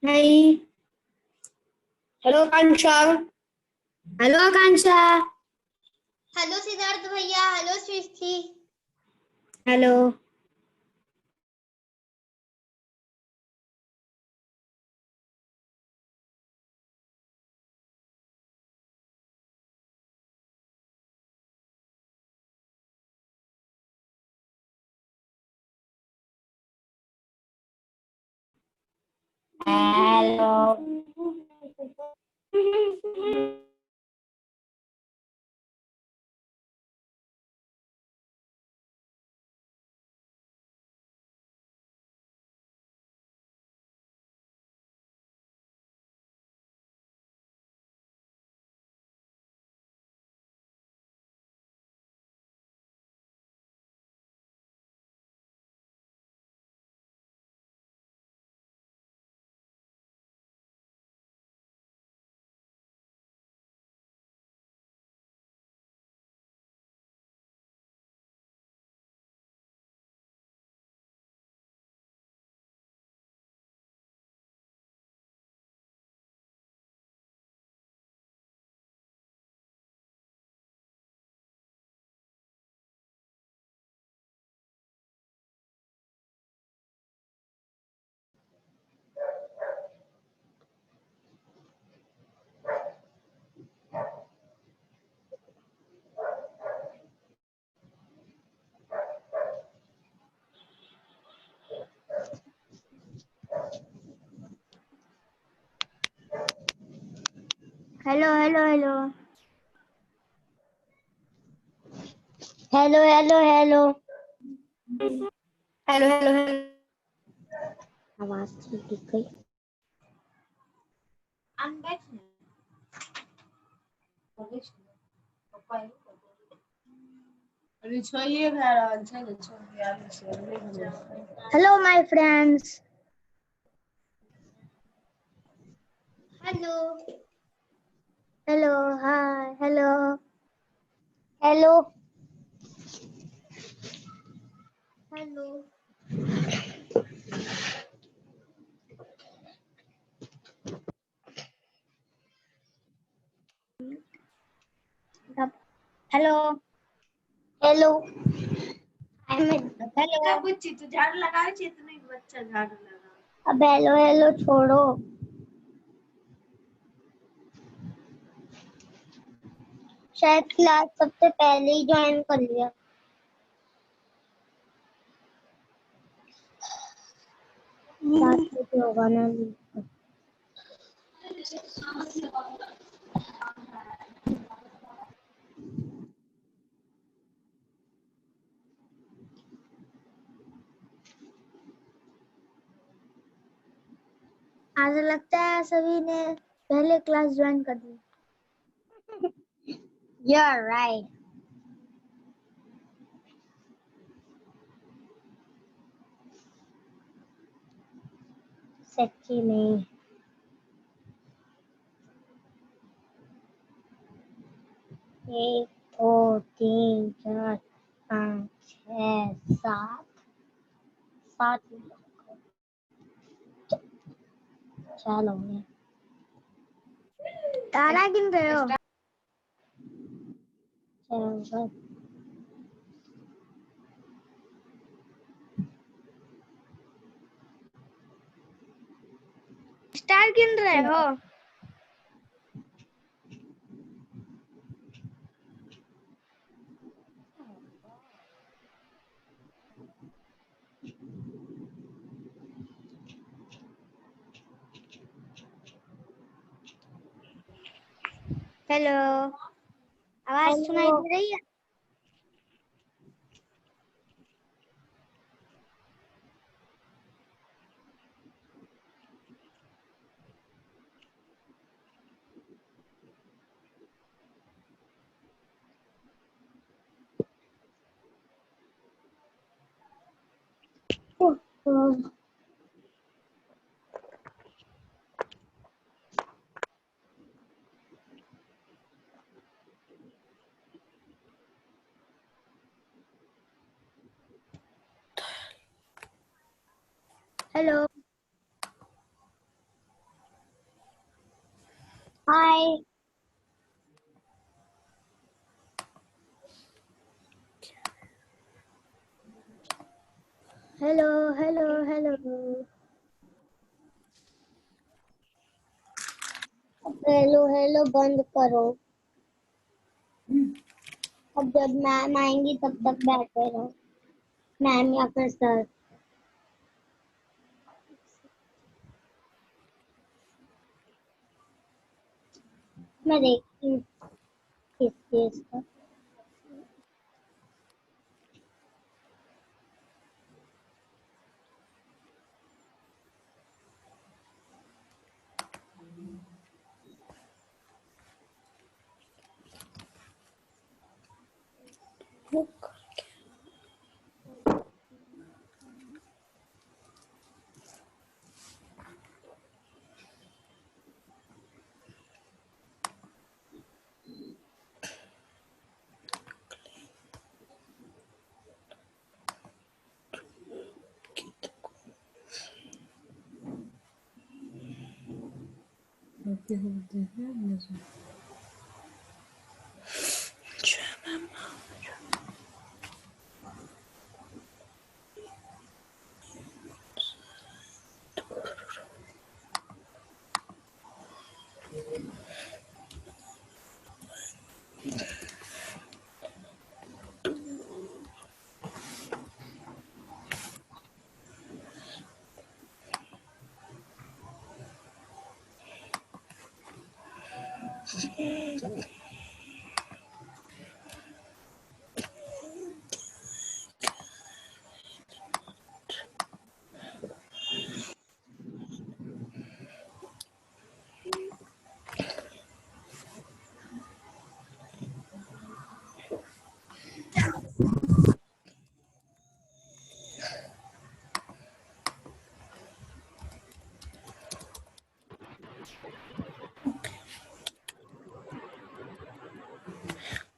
Hi. Hello, Kansha. Hello, Kansha. Hello Siddharth भैया। Hello सृष्टि। Hello. Hello. Hello hello hello hello hello hello Hello, hello, hello. आवाज ठीक गई। Hello my friends. Hello hello hi hello hello hello hello hello hello. बुच्ची तू झाड़ू लगावे छी तो नहीं बच्चा झाड़ू लगा। अब हेलो हेलो छोड़ो। शायद क्लास सबसे पहले ही ज्वाइन कर लिया। बात कुछ होगा ना। आज लगता है सभी ने पहले क्लास ज्वाइन कर ली। You're right. सच्ची नहीं। एक दो तीन चार पाँच छः सात सात चलो तारा गिन रहे हो? चलो स्टार गिन रहे हो? हेलो आवाज सुनाई दे रही है? Hello hello hello hello. Hello hello बंद करो। अब जब मैम आएंगी तब तक बैठे रहो, मैम या फिर सर। मैं देखती हूँ किस चीज का।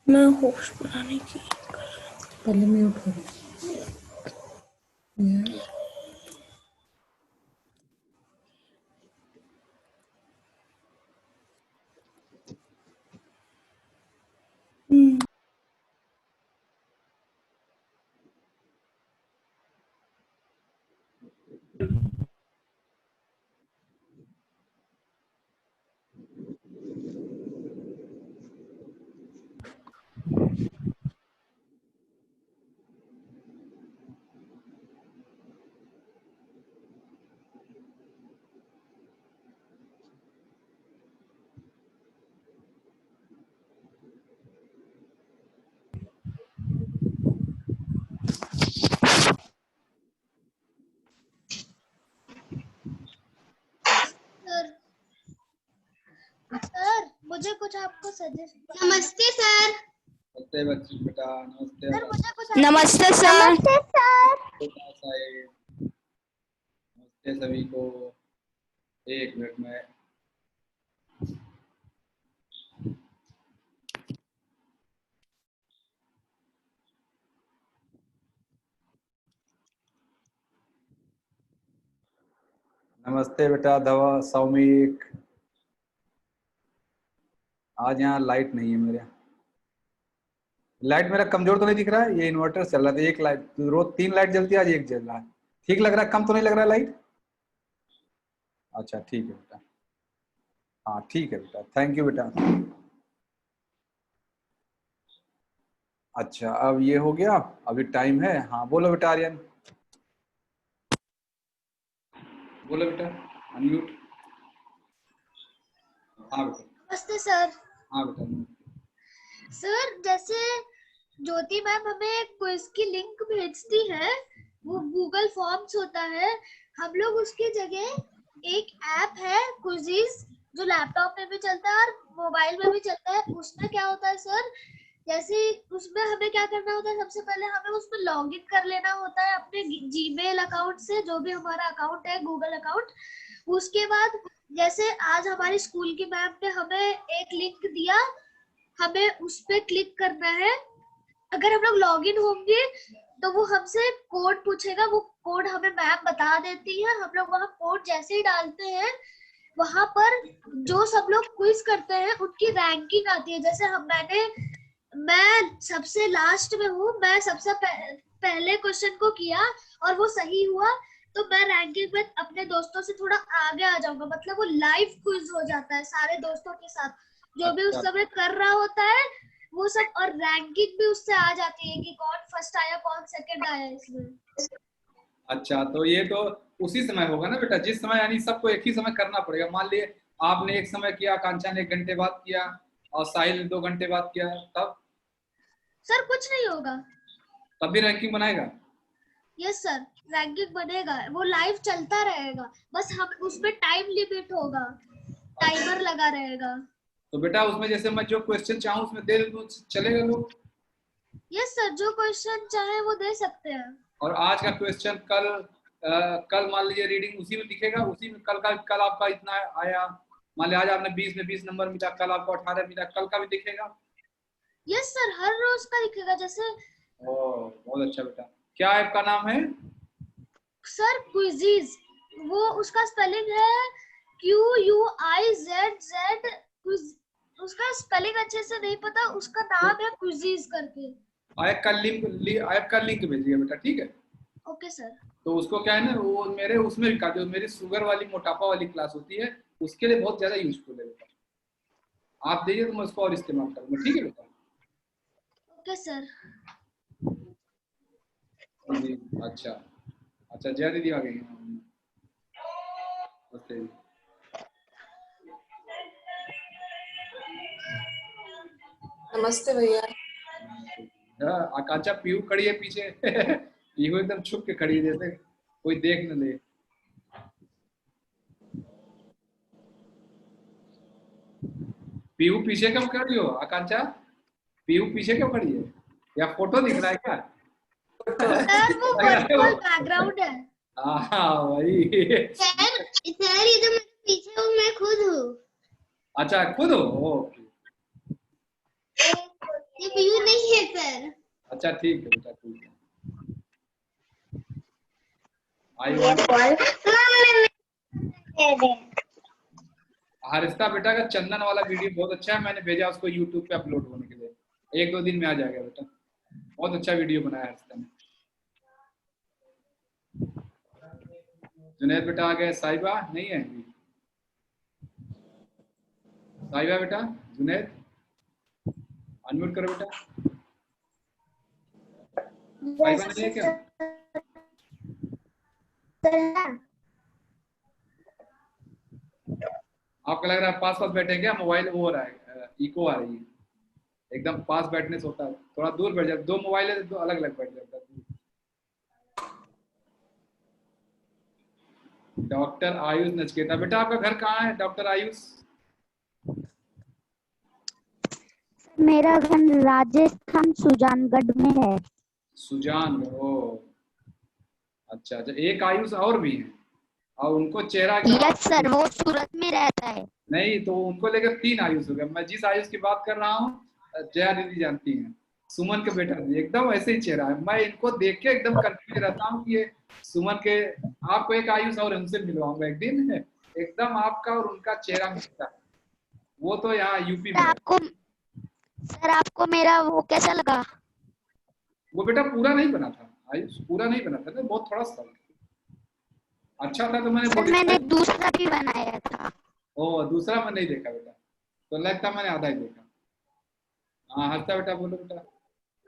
मैं होस्ट बनाने की पहले म्यूट करो। सर मुझे कुछ आपको सजेस्ट। नमस्ते सर। नमस्ते बच्चे बेटा, नमस्ते। सर मुझे कुछ नमस्ते सर। नमस्ते सर। नमस्ते सभी को। एक मिनट में नमस्ते बेटा धवा सौमिक। आज यहाँ लाइट नहीं है मेरे। लाइट मेरा कमजोर तो नहीं दिख रहा है? ये इन्वर्टर चल रहा था, एक लाइट रोज 3 लाइट जलती है, आज एक जल रहा है। ठीक लग रहा है? कम तो नहीं लग रहा है लाइट? अच्छा ठीक है बेटा। हाँ ठीक है बेटा, थैंक यू बेटा। अच्छा अब ये हो गया, अभी टाइम है। हाँ बोलो बेटा आर्यन, बोलो बेटा, अनम्यूट। हाँ बेटा। नमस्ते सर। हाँ बेटा। सर जैसे ज्योति मैम हमें क्विज की लिंक भेजती है, वो गूगल फॉर्म्स होता है, हम लोग उसकी जगह एक ऐप है क्विजिज जो लैपटॉप में भी चलता है और मोबाइल में भी चलता है। उसमें क्या होता है सर, जैसे उसमें हमें क्या करना होता है, सबसे पहले हमें उसमें लॉगिन कर लेना होता है अपने जीमेल अकाउंट से, जो भी हमारा अकाउंट है गूगल अकाउंट। उसके बाद जैसे आज हमारी स्कूल की मैम ने हमें एक लिंक दिया, हमें उस पे क्लिक करना है। अगर हम लोग लॉगिन होंगे तो वो हमसे कोड पूछेगा, वो कोड हमें मैम बता देती है। हम लोग वहाँ कोड जैसे ही डालते हैं, वहां पर जो सब लोग क्विज करते हैं उनकी रैंकिंग आती है। जैसे मैंने मैं सबसे लास्ट में हूँ, मैं सबसे पहले क्वेश्चन को किया और वो सही हुआ तो मैं रैंकिंग में अपने दोस्तों से थोड़ा आगे आ जाऊंगा। मतलब वो लाइव क्विज हो जाता है सारे दोस्तों के साथ, जो भी उस समय कर रहा होता है वो सब, और रैंकिंग भी उससे आ जाती है कि कौन फर्स्ट आया कौन सेकंड आया इसमें। अच्छा, तो ये तो उसी समय होगा ना बेटा, जिस समय, यानी सबको एक ही समय करना पड़ेगा। मान लिए आपने एक समय किया, आकांक्षा ने 1 घंटे बाद किया और साहिल ने 2 घंटे बाद किया, तब सर कुछ नहीं होगा। तब भी रैंकिंग बनाएगा? यस सर, रैंकिंग बनेगा, वो लाइव चलता रहेगा, बस हम उसमें टाइम लिमिट होगा, टाइमर लगा रहेगा। तो बेटा उसमें जैसे मैं जो क्वेश्चन चाहूँ उसमें दे दूँ, चलेगा लोग? यस सर, जो क्वेश्चन चाहे वो दे सकते हैं। और आज का क्वेश्चन कल मान लीजिए रीडिंग उसी में दिखेगा, उसी में कल आपका इतना आया, मान लिया आज आपने 20 में 20 नंबर मिला, कल आपको 18 मिला, कल का भी दिखेगा? यस सर, हर रोज का दिखेगा। जैसे ओह बहुत अच्छा बेटा। क्या ऐप का नाम है? सर क्विजीज, वो उसका स्पेलिंग है QUIZZ। उसका स्पेलिंग अच्छे से नहीं पता, उसका नाम है क्विजीज करके। ऐप का लिंक भेजिए बेटा, ठीक है? Okay sir. तो उसको क्या है ना, वो मेरे उसमें भी जो मेरी शुगर वाली मोटापा वाली क्लास होती है उसके लिए बहुत ज्यादा यूजफुल है बेटा। आप दीजिए तो मैं उसको और इस्तेमाल करूंगा, ठीक है बेटा? Okay sir. जी अच्छा अच्छा, जय दीदी आ गई हैं। नमस्ते। नमस्ते भैया। आकांक्षा पीहू खड़ी है पीछे पीहू एकदम छुप के खड़ी है जैसे कोई देख न ले। पीहू पीछे क्यों खड़ी हो आकांक्षा? पीहू पीछे क्यों खड़ी है? या फोटो दिख रहा है क्या? सर वो लग रहा है वर्चुअल वो। बैकग्राउंड है। हाँ वही। सर ये तो मेरे पीछे हूँ, मैं खुद हूँ। अच्छा खुद हो? ओके। ये व्यू नहीं है सर। अच्छा ठीक है बेटा, ठीक है। आई हरिस्ता बेटा का चंदन वाला वीडियो बहुत अच्छा है, मैंने भेजा उसको यूट्यूब पे अपलोड होने के लिए, 1-2 दिन में आ जाएगा बेटा। बहुत अच्छा वीडियो बनाया हरिस्ता ने। जुनैद बेटा आ गए, साहिबा नहीं है अभी। साहिबा बेटा, जुनैद अनम्यूट करो बेटा। साहिबा नहीं है क्या? आपको लग रहा है पास पास बैठे क्या? मोबाइल वो हो रहा है, इको आ रही है। एकदम पास बैठने से होता है, थोड़ा दूर बैठ जाए। 2 मोबाइल है तो अलग अलग बैठ जाता है। डॉक्टर आयुष नचकेता बेटा, आपका घर कहाँ है डॉक्टर आयुष? मेरा घर राजस्थान सुजानगढ़ में है। सुजानगढ़, ओ अच्छा अच्छा। एक आयुष और भी है और उनको चेहरा यस सर, वो सूरत में रहता है। नहीं, तो उनको लेकर 3 आयुष हो गए। मैं जिस आयुष की बात कर रहा हूँ जया दीदी जानती हैं, सुमन के बेटा जी, एकदम ऐसे ही चेहरा है। मैं इनको देख के एकदम कंफ्यूज रहता हूँ कि ये सुमन के। आपको एक आयुष और उनसे मिलवाऊंगा एक दिन, एकदम आपका और उनका चेहरा मिलता है। वो तो यहाँ यूपी में है। आपको मेरा वो कैसा लगा? वो बेटा पूरा नहीं बना था, आयुष पूरा नहीं बना था ना, बहुत थोड़ा सा अच्छा था। तो मैंने दूसरा भी बनाया था। ओ दूसरा मैं नहीं देखा बेटा, तो लगता मैंने आधा ही देखा। हाँ हंसता बेटा, बोलो बेटा।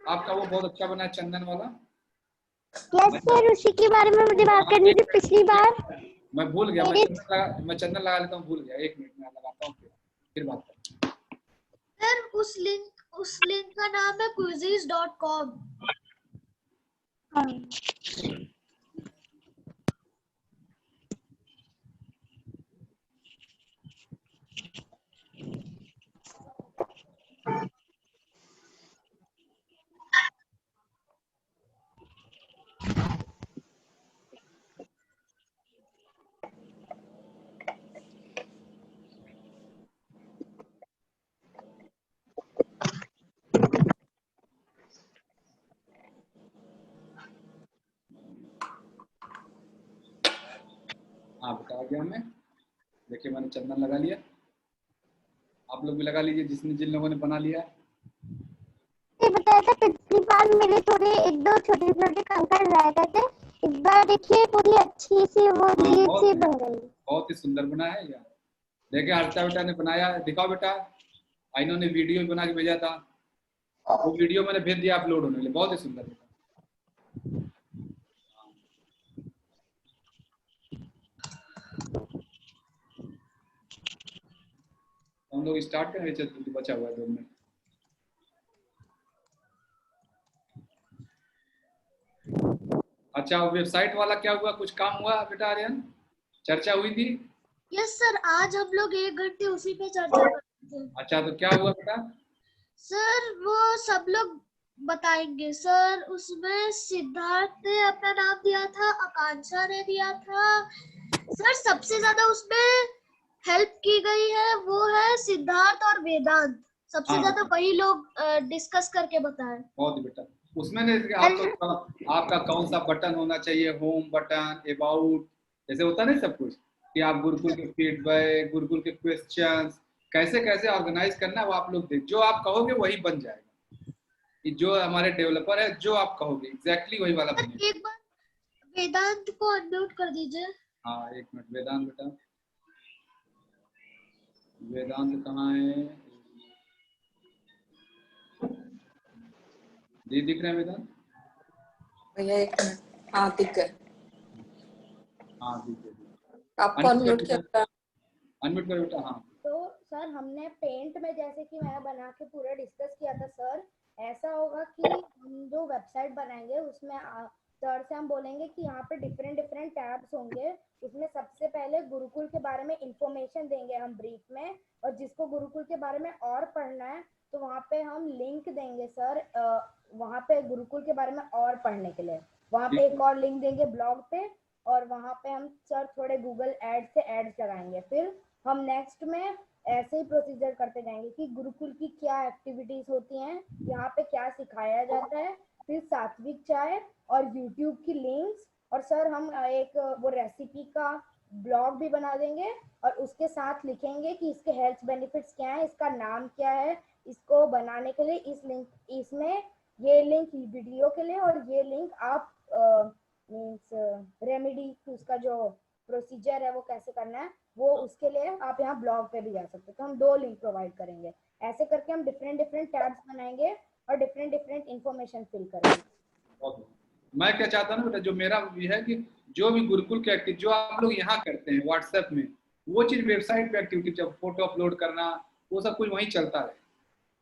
आपका वो बहुत अच्छा बना है चंदन वाला। यस सर, उसी के बारे में मुझे बात करनी थी पिछली बार। मैं भूल गया, मैं चंदन लगा लेता हूँ, भूल गया। 1 मिनट में लगाता हूँ, फिर बात करते हैं। सर उस लिंक का नाम है quizzes.com। हाँ बता गया मैं। देखिए मैंने चंदन लगा लिया, आप लोग भी लगा लीजिए जिन लोगों ने बना लिया है। गया था, पिछली बार मेरे थोड़े एक दो छोटे छोटे कंकड़ रह गए थे, इस बार देखिए पूरी अच्छी सी वो लीड सी बन गई। बहुत ही सुंदर बना है यार। देखिए हर्षा बेटा ने बनाया, दिखाओ बेटा। आइनो ने वीडियो बना के भेजा था, वो वीडियो मैंने भेज दिया अपलोड होने के लिए। बहुत ही सुंदर बेटा। हम लोग स्टार्ट करें, चल बचा हुआ है 2 मिनट। अच्छा वेबसाइट वाला क्या हुआ, कुछ काम हुआ बेटा आर्यन? चर्चा हुई थी? यस सर, आज हम लोग 1 घंटे उसी पे चर्चा कर रहे थे। अच्छा तो क्या हुआ बेटा? सर वो सब लोग बताएंगे सर। उसमें सिद्धार्थ ने अपना नाम दिया था, आकांक्षा ने दिया था सर। सबसे ज्यादा उसमें हेल्प की गई है वो है सिद्धार्थ और वेदांत। सबसे हाँ। ज्यादा वही लोग डिस्कस करके बताए। बहुत बेटा। उसमें ने आपका कौन सा बटन होना चाहिए, होम बटन, अबाउट, जैसे होता है ना सब कुछ, कि आप गुरुकुल के फीडबैक, गुरुकुल के क्वेश्चंस कैसे कैसे ऑर्गेनाइज करना है, वो आप लोग देख, जो आप कहोगे वही बन जाएगा। कि जो हमारे डेवलपर है, जो आप कहोगे एग्जैक्टली वही वाला बनेगा। एक बार वेदांत को अनम्यूट कर दीजिए। हाँ 1 मिनट, वेदांत बेटा, वेदांत कहाँ है? जी दिख रहे हैं वेदांत? भैया 1 मिनट। हाँ दिख गए, हाँ दिख रहे। आपको अनम्यूट किया। अनम्यूट करो बेटा। हाँ तो सर हमने पेंट में जैसे कि मैं बना के पूरा डिस्कस किया था सर, ऐसा होगा कि हम जो वेबसाइट बनाएंगे उसमें सर से हम बोलेंगे कि यहाँ पे डिफरेंट डिफरेंट टैब्स होंगे। उसमें सबसे पहले गुरुकुल के बारे में इंफॉर्मेशन देंगे हम ब्रीफ में, और जिसको गुरुकुल के बारे में और पढ़ना है तो वहाँ पे हम लिंक देंगे सर, वहाँ पे गुरुकुल के बारे में और पढ़ने के लिए वहाँ पे एक और लिंक देंगे ब्लॉग पे, और वहाँ पे हम सर थोड़े गूगल एड से एड्स लगाएंगे। फिर हम नेक्स्ट में ऐसे ही प्रोसीजर करते जाएंगे कि गुरुकुल की क्या एक्टिविटीज होती हैं, यहाँ पे क्या सिखाया जाता है, फिर सात्विक चाय और यूट्यूब की लिंक्स, और सर हम एक वो रेसिपी का ब्लॉग भी बना देंगे और उसके साथ लिखेंगे कि इसके हेल्थ बेनिफिट्स क्या है, इसका नाम क्या है, इसको बनाने के लिए इस लिंक, इसमें ये लिंक वीडियो के लिए और ये लिंक आप मीन्स रेमेडी उसका जो प्रोसीजर है वो कैसे करना है वो उसके लिए आप यहाँ ब्लॉग पे भी जा सकते हो। तो हम 2 लिंक प्रोवाइड करेंगे। ऐसे करके हम डिफरेंट डिफरेंट टैब्स बनाएंगे और डिफरेंट डिफरेंट इंफॉर्मेशन फिल करेंगे। मैं क्या चाहता हूँ ना बेटा, जो मेरा भी है कि जो भी गुरुकुल के एक्टिविटी जो आप लोग यहाँ करते हैं व्हाट्सएप में, वो चीज वेबसाइट पे एक्टिविटी, जब फोटो अपलोड करना, वो सब कुछ वहीं चलता रहे।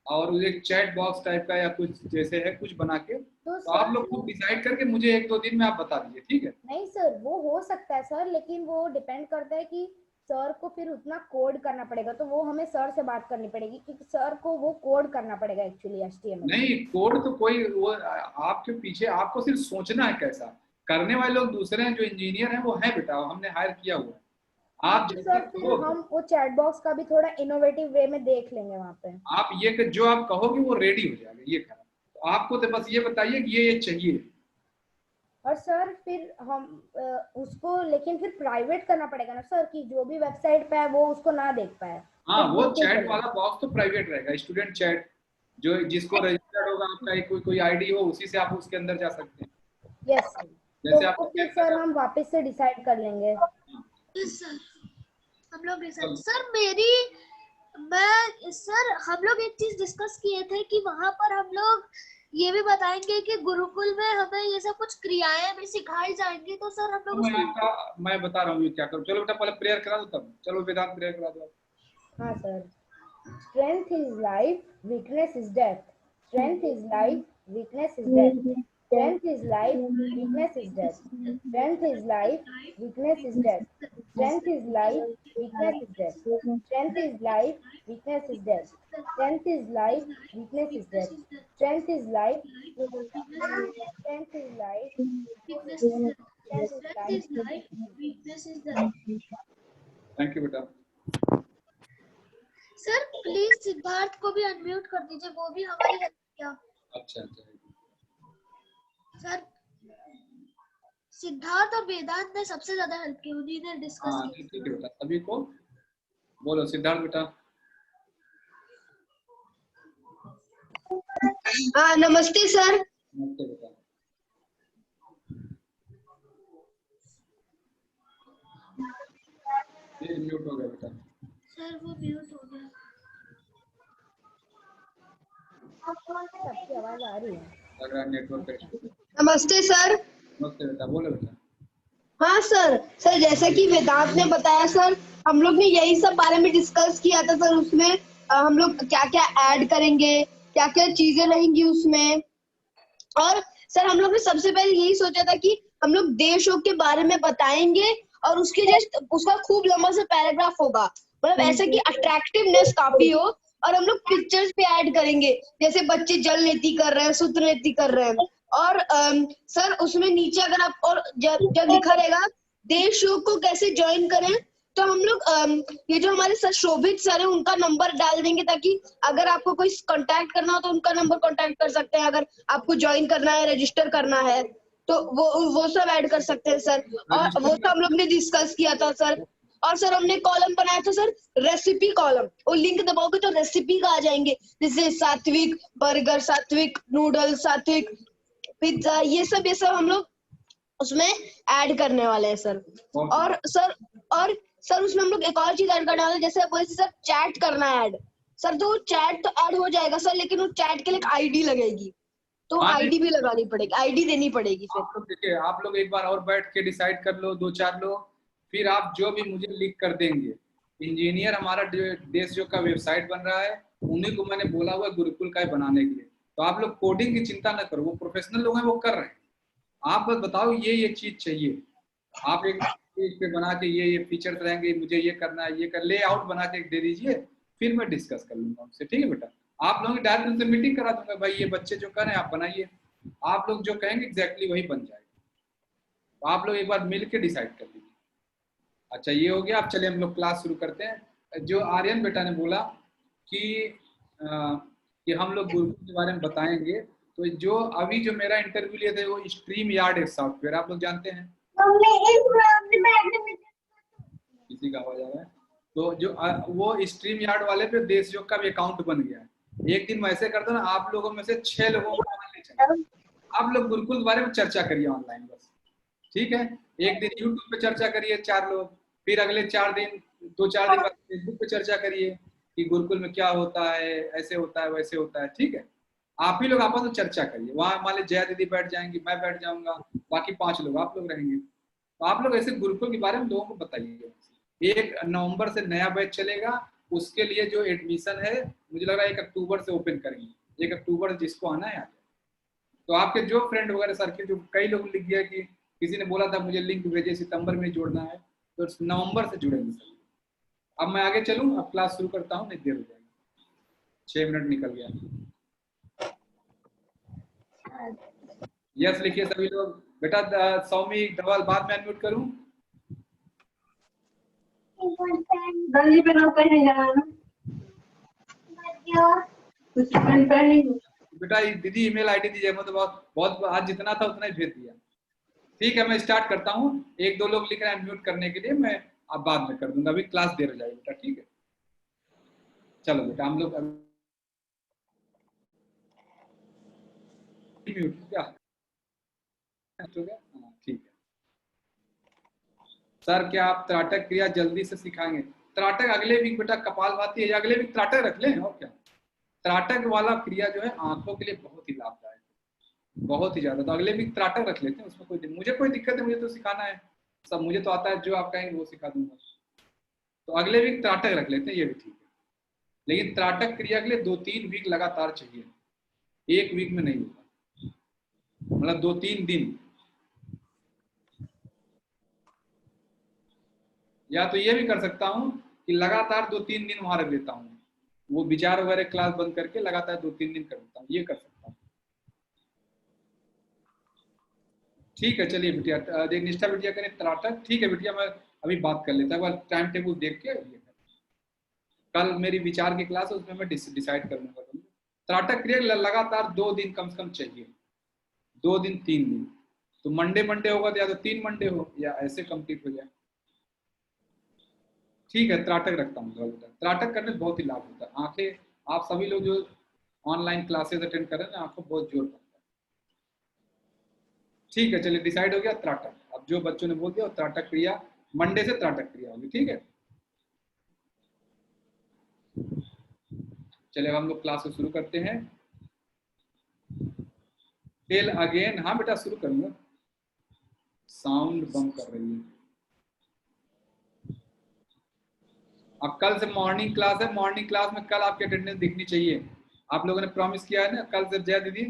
और एक चैट बॉक्स टाइप का या कुछ जैसे है कुछ बना के, तो आप लोग खुद डिसाइड करके मुझे 1-2 दिन में आप बता दीजिए, ठीक है? नहीं सर वो हो सकता है सर, लेकिन वो डिपेंड करता है कि सर को फिर उतना कोड करना पड़ेगा, तो वो हमें सर से बात करनी पड़ेगी क्योंकि सर को वो कोड करना पड़ेगा एक्चुअली HTML। नहीं कोड तो कोई, वो आपके पीछे आपको सिर्फ सोचना है कैसा करने वाले लोग दूसरे हैं, जो इंजीनियर हैं वो है बेटा, हमने हायर किया हुआ है। आप जैसा फिर हम वो चैट बॉक्स का भी थोड़ा इनोवेटिव वे में देख लेंगे वहाँ पे। आप ये कि जो आप कहोगे वो रेडी हो जाएगा, ये करा। तो आपको तो बस ये बताइए कि ये चाहिए। और सर फिर हम उसको लेकिन फिर प्राइवेट करना पड़ेगा ना सर, कि जो भी वेबसाइट पे है वो उसको ना देख पाए। हाँ वो चैट वाला बॉक्स तो प्राइवेट रहेगा, स्टूडेंट चैट, जो जिसको रजिस्टर्ड होगा आपका कोई आईडी हो, उसी से आप उसके अंदर जा सकते हैं। यस सर, जैसे तो फिर सर हम वापस से डिसाइड कर लेंगे। सर हम लोग सर हम लोग एक चीज डिस्कस किए थे कि वहां पर हम लोग ये भी बताएंगे कि गुरुकुल में हमें ये सब कुछ क्रियाएं भी सिखाई जाएंगी। तो सर हम लोग मैं बता रहा हूँ क्या करूँ। चलो बेटा पहले प्रेयर करा दो, तब चलो वेदांत प्रेयर करा दो। हाँ sir. Strength is life, weakness is death. Strength is life, weakness is death. Strength is life, weakness is death. Strength is life, weakness is death. Strength is life, weakness is death. Strength is life, weakness is death. Strength is life, weakness is death. Strength is life, strength is life, weakness is death. Thank you बेटा। Sir please Siddharth को भी unmute कर दीजिए, वो भी हमारी help किया। अच्छा सर सिद्धार्थ और वेदांत ने सबसे ज्यादा हेल्प की, उन्हीं ने डिस्कस किया। ठीक है बेटा, सभी को बोलो। सिद्धार्थ बेटा। हाँ नमस्ते सर। नमस्ते बेटा। ये म्यूट हो गया बेटा। सर वो म्यूट हो गया। सबकी आवाज आ रही है। लग रहा है नेटवर्क का इशू। नमस्ते सर। नमस्ते बेटा, बोलो बेटा। हाँ सर। सर जैसा कि वेदांत ने बताया सर, हम लोग ने यही सब बारे में डिस्कस किया था सर। उसमें हम लोग क्या क्या ऐड करेंगे, क्या क्या चीजें रहेंगी उसमें। और सर हम लोग ने सबसे पहले यही सोचा था कि हम लोग देशों के बारे में बताएंगे और उसके जस्ट उसका खूब लंबा सा पैराग्राफ होगा, मतलब ऐसा कि अट्रैक्टिवनेस काफी हो। और हम लोग पिक्चर्स पे ऐड करेंगे, जैसे बच्चे जल नीति कर रहे हैं, सूत्र नीति कर रहे हैं। और सर उसमें नीचे अगर आप और जब लिखा रहेगा देश योग को कैसे ज्वाइन करें, तो हम लोग ये जो हमारे सर शोभित सर है उनका नंबर डाल देंगे, ताकि अगर आपको कोई कांटेक्ट करना हो तो उनका नंबर कांटेक्ट कर सकते हैं। अगर आपको ज्वाइन करना है, रजिस्टर करना है, तो वो सब ऐड कर सकते हैं सर। और वो सब हम लोग ने डिस्कस किया था सर। और सर हमने कॉलम बनाया था सर, रेसिपी कॉलम। वो लिंक दबाओगे तो रेसिपी का आ जाएंगे, जैसे सात्विक बर्गर, सात्विक नूडल, सात्विक पिज्जा, ये सब हम लोग उसमें ऐड करने वाले हैं सर। और सर उसमें हम लोग एक और चीज ऐड करने वाले हैं, जैसे वैसे सर चैट करना है ऐड। सर तो चैट तो ऐड हो जाएगा सर, लेकिन वो चैट के लिए एक आईडी लगेगी, तो आईडी भी लगानी पड़ेगी, आईडी देनी पड़ेगी फिर। आप लोग देखिए, आप लोग एक बार और बैठ के डिसाइड कर लो, 2-4 लोग, फिर आप जो भी मुझे लिंक कर देंगे। इंजीनियर हमारा देश जो का वेबसाइट बन रहा है, उन्हीं को मैंने बोला हुआ है गुरुकुल का बनाने के लिए। तो आप लोग कोडिंग की चिंता न करो, वो प्रोफेशनल लोग हैं, वो कर रहे हैं। आप बस बताओ ये चीज चाहिए, आप एक पेज पे बना के ये फीचर्स रहेंगे, मुझे ये करना है, ये कर लेआउट बना के दे दीजिए, फिर मैं डिस्कस कर लूंगा उनसे। ठीक है बेटा, आप लोगों की डायरेक्ट उनसे मीटिंग करा दूंगा, भाई ये बच्चे जो कर रहे हैं आप बनाइए, आप लोग जो कहेंगे एग्जैक्टली वही बन जाएगा। तो आप लोग एक बार मिल के डिसाइड कर लीजिए। अच्छा ये हो गया। अब चलिए हम लोग क्लास शुरू करते हैं। जो आर्यन बेटा ने बोला कि हम लोग गुरुकुल के बारे में बताएंगे, तो जो अभी जो मेरा इंटरव्यू लिए थे वो स्ट्रीम यार्ड एक सॉफ्टवेयर आप लोग जानते हैं, किसी का आवाज आ रहा है। तो जो वो स्ट्रीम यार्ड वाले पे देश योग का भी अकाउंट बन गया है। एक दिन मैं ऐसे करता ना, आप लोगों में से 6 लोगों को मान ले चलिए, आप लोग गुरुकुल के बारे में चर्चा करिए ऑनलाइन बस। ठीक है, एक दिन यूट्यूब पे चर्चा करिए 4 लोग, फिर अगले 4 दिन 2-4 दिन बाद फेसबुक पे चर्चा करिए कि गुरुकुल में क्या होता है, ऐसे होता है वैसे होता है। ठीक है, आप ही लोग आपस में चर्चा करिए। वहां मान लीजिए जया दीदी बैठ जाएंगी, मैं बैठ जाऊंगा, बाकी 5 लोग आप लोग रहेंगे। तो आप लोग ऐसे गुरुकुल के बारे में लोगों को बताइए। 1 नवंबर से नया बैच चलेगा, उसके लिए जो एडमिशन है मुझे लग रहा है 1 अक्टूबर से ओपन करेंगे। 1 अक्टूबर जिसको आना है। तो आपके जो फ्रेंड वगैरह सर्किल, जो कई लोग लिख गया कि किसी ने बोला था मुझे लिंक भेजे सितंबर में जोड़ना है, तो नवंबर से जुड़ेंगे सर। अब मैं आगे चलूं, अब क्लास शुरू करता हूँ, नहीं देर हो जाएगी, 6 मिनट निकल गया। यस लिखिए सभी लोग। बेटा सौमी डबल बाद में अनम्यूट करूं। बेटा दीदी ईमेल आईडी दीजिए, मैं तो बहुत आज जितना था उतना ही भेज दिया। ठीक है, मैं स्टार्ट करता हूँ। 1-2 लोग लिख रहे हैं अनम्यूट करने के लिए, मैं अब बाद में कर दूंगा, अभी क्लास देर हो जाएगी बेटा। ठीक है, चलो बेटा हम लोग म्यूट क्या हो गया? हाँ ठीक है सर, क्या आप त्राटक क्रिया जल्दी से सिखाएंगे? त्राटक अगले वीक बेटा, कपालभाति है, अगले वीक त्राटक रख लें। और क्या, त्राटक वाला क्रिया जो है आंखों के लिए बहुत ही लाभदायक है, बहुत ही ज्यादा। तो अगले वीक त्राटक रख लेते हैं, उसमें मुझे कोई दिक्कत है, मुझे तो सिखाना है सब, मुझे तो आता है, जो आप कहेंगे वो सिखा दूंगा। तो अगले वीक त्राटक रख लेते हैं, ये भी ठीक है। लेकिन त्राटक क्रिया के लिए 2-3 वीक लगातार चाहिए, 1 वीक में नहीं होगा, मतलब 2-3 दिन। या तो ये भी कर सकता हूँ कि लगातार 2-3 दिन वहां रख देता हूँ, वो विचार वगैरह क्लास बंद करके लगातार 2-3 दिन कर देता हूँ, ये कर सकता हूँ। ठीक है, चलिए बिटिया, निष्ठा बिटिया करें त्राटक। ठीक है बिटिया, मैं अभी बात कर लेता हूँ, टाइम टेबल देख के ये कल मेरी विचार की क्लास है, उसमें मैं डिसाइड कर लूंगा। त्राटक क्रिया लगातार 2 दिन कम से कम चाहिए, 2 दिन 3 दिन। तो मंडे होगा तो या तो 3 मंडे हो या ऐसे कंप्लीट हो जाए। ठीक है, त्राटक रखता हूँ बेटा। त्राटक करने बहुत ही लाभ होता है। आंखें, आप सभी लोग जो ऑनलाइन क्लासेस अटेंड कर रहे हैं, आपको बहुत जोर पड़ता है। ठीक है, चलिए डिसाइड हो गया त्राटक। अब जो बच्चों ने बोल दिया वो त्राटक क्रिया, मंडे से त्राटक क्रिया होगी। ठीक है, चलिए अब हम लोग क्लास को शुरू करते हैं। टेल अगेन, हाँ बेटा शुरू करूंगा। साउंड बंद कर रही है। अब कल से मॉर्निंग क्लास है, मॉर्निंग क्लास में कल आपकी अटेंडेंस दिखनी चाहिए। आप लोगों ने प्रॉमिस किया है ना, कल से जय दीदी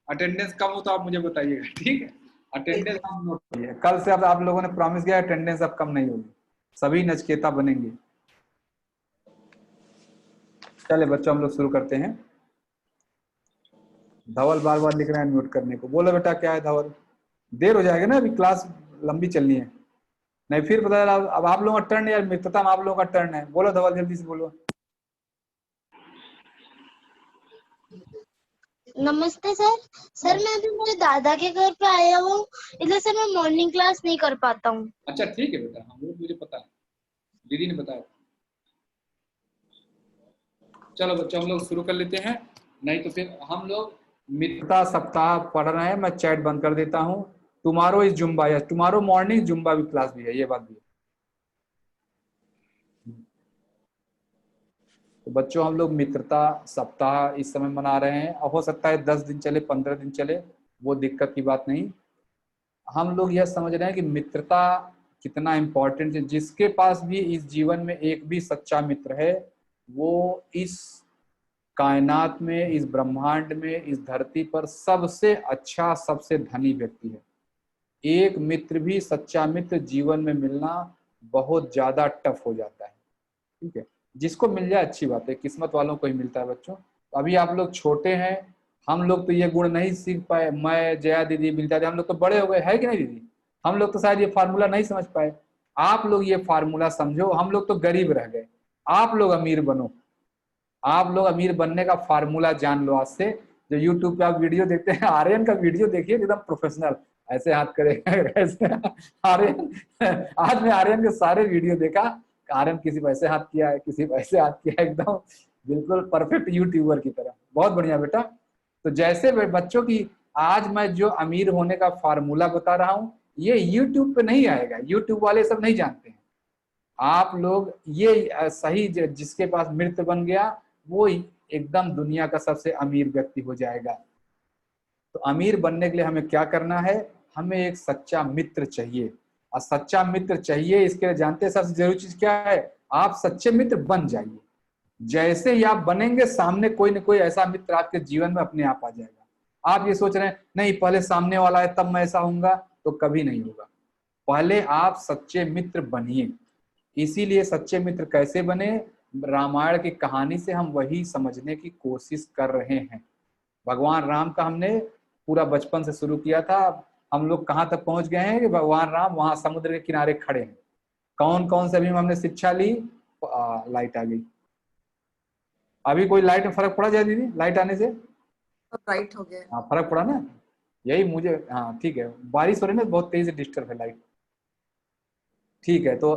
अटेंडेंस कम हो तो आप मुझे बताइएगा। ठीक है, अटेंडेंस कम नोट करिए। कल से अब आप लोगों ने प्रॉमिस किया अटेंडेंस अब कम नहीं होगी, सभी नचकेता बनेंगे। चले बच्चों हम लोग शुरू करते हैं। धवल बार बार लिख रहे हैं म्यूट करने को। बोलो बेटा क्या है धवल? देर हो जाएगा ना, अभी क्लास लंबी चलनी है, नहीं फिर पता चला अब आप लोगों का टर्न है, मित्रता में आप लोगों का टर्न है। बोलो धवल जल्दी से बोलो। नमस्ते सर। सर मैं अभी मेरे दादा के घर पे आया हूँ, इसलिए सर मैं मॉर्निंग क्लास नहीं कर पाता हूँ। अच्छा ठीक है बेटा, हम लोग मुझे पता है, दीदी ने बताया। चलो बच्चों हम लोग शुरू कर लेते हैं, नहीं तो फिर हम लोग मित्रता सप्ताह पढ़ रहे हैं। मैं चैट बंद कर देता हूँ। टुमारो इज जुम्बा, या टुमारो मॉर्निंग जुम्बा भी क्लास भी है, ये बात भी है। तो बच्चों हम लोग मित्रता सप्ताह इस समय मना रहे हैं। अब हो सकता है 10 दिन चले, 15 दिन चले, वो दिक्कत की बात नहीं। हम लोग यह समझ रहे हैं कि मित्रता कितना इम्पोर्टेंट है। जिसके पास भी इस जीवन में एक भी सच्चा मित्र है, वो इस कायनात में, इस ब्रह्मांड में, इस धरती पर सबसे अच्छा, सबसे धनी व्यक्ति है। एक मित्र भी, सच्चा मित्र जीवन में मिलना बहुत ज्यादा टफ हो जाता है। ठीक है, जिसको मिल जाए अच्छी बात है, किस्मत वालों को ही मिलता है बच्चों। अभी आप लोग छोटे हैं, हम लोग तो ये गुण नहीं सीख पाए। मैं, जया दीदी, बिलता दीदी, हम लोग तो बड़े हो गए, है कि नहीं दीदी? हम लोग तो शायद ये फार्मूला नहीं समझ पाए। आप लोग ये फार्मूला समझो। हम लोग तो गरीब रह गए, आप लोग अमीर बनो। आप लोग अमीर बनने का फार्मूला जान लो आज से। जो यूट्यूब पे आप वीडियो देखते हैं, आर्यन का वीडियो देखिए, एकदम प्रोफेशनल, ऐसे हाथ करेगा ऐसे। आर्यन, आज मैं आर्यन के सारे वीडियो देखा, आर्यन किसी वैसे हाथ किया है, किसी वैसे हाथ किया है, एकदम बिल्कुल परफेक्ट यूट्यूबर की तरह। बहुत बढ़िया बेटा। तो जैसे बच्चों की आज मैं जो अमीर होने का फार्मूला बता रहा हूँ, ये यूट्यूब पे नहीं आएगा, यूट्यूब वाले सब नहीं जानते हैं। आप लोग ये सही, जिसके पास मित्र बन गया वो एकदम दुनिया का सबसे अमीर व्यक्ति हो जाएगा। तो अमीर बनने के लिए हमें क्या करना है? हमें एक सच्चा मित्र चाहिए। और सच्चा मित्र चाहिए इसके लिए जानते हैं सबसे जरूरी चीज क्या है? आप सच्चे मित्र बन जाइए। जैसे ही आप बनेंगे, सामने कोई ना कोई ऐसा मित्र आपके जीवन में अपने आप आ जाएगा। आप ये सोच रहे हैं नहीं पहले सामने वाला है तब मैं ऐसा होऊंगा, तो कभी नहीं होगा। पहले आप सच्चे मित्र बनिए। इसीलिए सच्चे मित्र कैसे बने, रामायण की कहानी से हम वही समझने की कोशिश कर रहे हैं। भगवान राम का हमने पूरा बचपन से शुरू किया था। हम लोग कहाँ तक पहुंच गए हैं कि भगवान राम वहां समुद्र के किनारे खड़े हैं। कौन कौन से अभी हमने शिक्षा ली? लाइट आ गई। अभी कोई लाइट में फर्क पड़ा जाए दीदी? लाइट आने से राइट हो गया। हाँ फर्क पड़ा ना, यही मुझे, हाँ ठीक है, बारिश हो रही है ना, बहुत तेज से डिस्टर्ब है लाइट। ठीक है, तो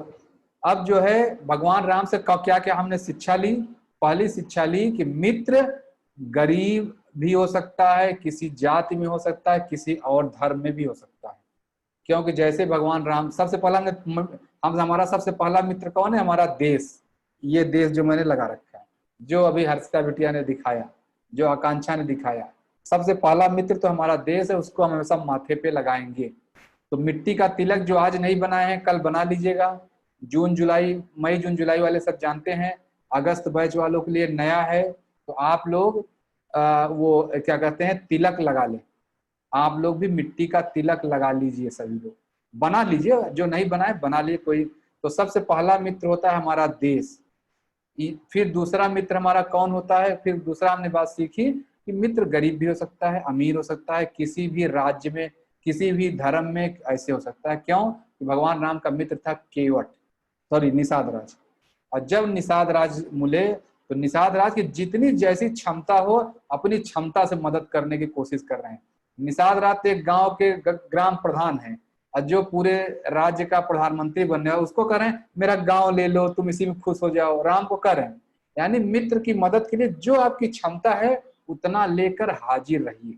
अब जो है भगवान राम से क्या क्या हमने शिक्षा ली? पहली शिक्षा ली कि मित्र गरीब भी हो सकता है, किसी जाति में हो सकता है, किसी और धर्म में भी हो सकता है। क्योंकि जैसे भगवान राम, सबसे पहला हमारा सबसे पहला मित्र कौन है? हमारा देश। ये देश जो मैंने लगा रखा है, जो अभी हर्षिता बिटिया ने दिखाया, जो आकांक्षा ने दिखाया, सबसे पहला मित्र तो हमारा देश है। उसको हम हमेशा माथे पे लगाएंगे। तो मिट्टी का तिलक जो आज नहीं बनाए हैं, कल बना लीजिएगा। जून जुलाई, मई जून जुलाई वाले सब जानते हैं। अगस्त बैच वालों के लिए नया है, तो आप लोग वो क्या कहते हैं, तिलक लगा लें। आप लोग भी मिट्टी का तिलक लगा लीजिए, सभी लोग बना लीजिए, जो नहीं बनाए बना लिए कोई। तो सबसे पहला मित्र होता है हमारा देश। फिर दूसरा मित्र हमारा कौन होता है? फिर दूसरा हमने बात सीखी कि मित्र गरीब भी हो सकता है, अमीर हो सकता है, किसी भी राज्य में, किसी भी धर्म में ऐसे हो सकता है। क्यों? कि भगवान राम का मित्र था केवट, सॉरी निषाद राज। और जब निषाद राज मिले तो निषाद राज की जितनी जैसी क्षमता हो, अपनी क्षमता से मदद करने की कोशिश कर रहे हैं। निषाद राज एक गांव के ग्राम प्रधान हैं, और जो पूरे राज्य का प्रधानमंत्री बनने है उसको कह रहे हैं मेरा गांव ले लो, तुम इसी में खुश हो जाओ। राम को कह रहे हैं, यानी मित्र की मदद के लिए जो आपकी क्षमता है उतना लेकर हाजिर रहिए,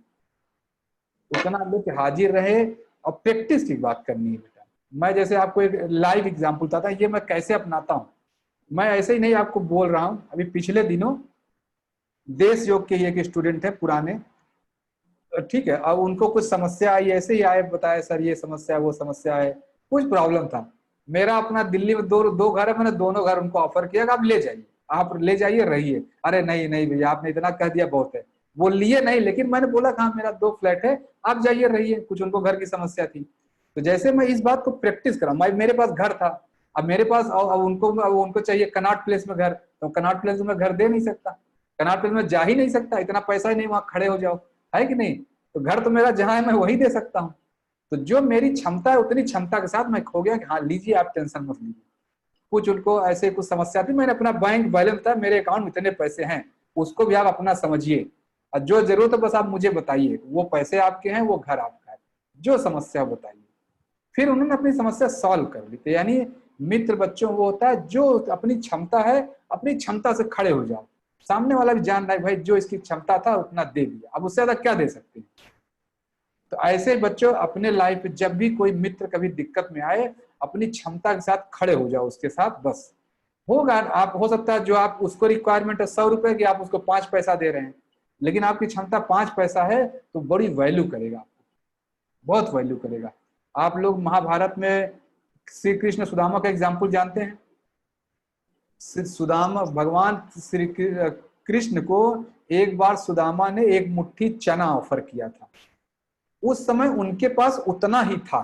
उतना लेकर हाजिर रहे। और प्रैक्टिस की बात करनी है बेटा। मैं जैसे आपको एक लाइव एग्जांपल बताता हूँ, ये मैं कैसे अपनाता हूँ। मैं ऐसे ही नहीं आपको बोल रहा हूँ, अभी पिछले दिनों देश योग के एक स्टूडेंट है पुराने, ठीक है, अब उनको कुछ समस्या आई, ऐसे ही आए, बताया सर ये समस्या वो समस्या है, कुछ प्रॉब्लम था। मेरा अपना दिल्ली में दो घर है, मैंने दोनों घर उनको ऑफर किया कि आप ले जाइए, आप ले जाइए रहिए। अरे नहीं नहीं भैया आपने इतना कह दिया बहुत है, वो लिए नहीं, लेकिन मैंने बोला हाँ मेरा 2 फ्लैट है, आप जाइए रहिए, कुछ उनको घर की समस्या थी। तो जैसे मैं इस बात को प्रैक्टिस करा, मेरे पास घर था, अब मेरे पास अब उनको चाहिए कनॉट प्लेस में घर, तो कनॉट प्लेस में घर दे नहीं सकता, कनॉट प्लेस में जा ही नहीं सकता, इतना पैसा ही नहीं वहां खड़े हो जाओ, है कि नहीं। तो घर तो मेरा जहां है मैं वही दे सकता हूँ। तो जो मेरी क्षमता है उतनी क्षमता के साथ मैं खो गया कि हाँ लीजिए आप टेंशन मत लीजिए। कुछ उनको ऐसे कुछ समस्या थी, मैंने अपना बैंक बैलेंस था, मेरे अकाउंट में इतने पैसे हैं, उसको भी आप अपना समझिए, और जो जरूरत है बस आप मुझे बताइए, वो पैसे आपके हैं, वो घर आपका है, जो समस्या बताइए। फिर उन्होंने अपनी समस्या सॉल्व कर ली। तो यानी मित्र बच्चों वो होता है जो अपनी क्षमता है, अपनी क्षमता से खड़े हो जाओ, सामने वाला भी जान रहा है भाई जो इसकी क्षमता था उतना दे दिया, अब उससे ज्यादा क्या दे सकते हैं। तो ऐसे बच्चों अपने लाइफ में जब भी कोई मित्र कभी दिक्कत में आए, अपनी क्षमता के साथ खड़े हो जाओ उसके साथ, बस होगा। आप हो सकता है जो आप उसको रिक्वायरमेंट है 100 रुपए की, आप उसको 5 पैसा दे रहे हैं, लेकिन आपकी क्षमता 5 पैसा है तो बड़ी वैल्यू करेगा, आपको बहुत वैल्यू करेगा। आप लोग महाभारत में श्री कृष्ण सुदामा का एग्जाम्पल जानते हैं। सुदामा, भगवान श्री कृष्ण को एक बार सुदामा ने एक मुट्ठी चना ऑफर किया था, उस समय उनके पास उतना ही था,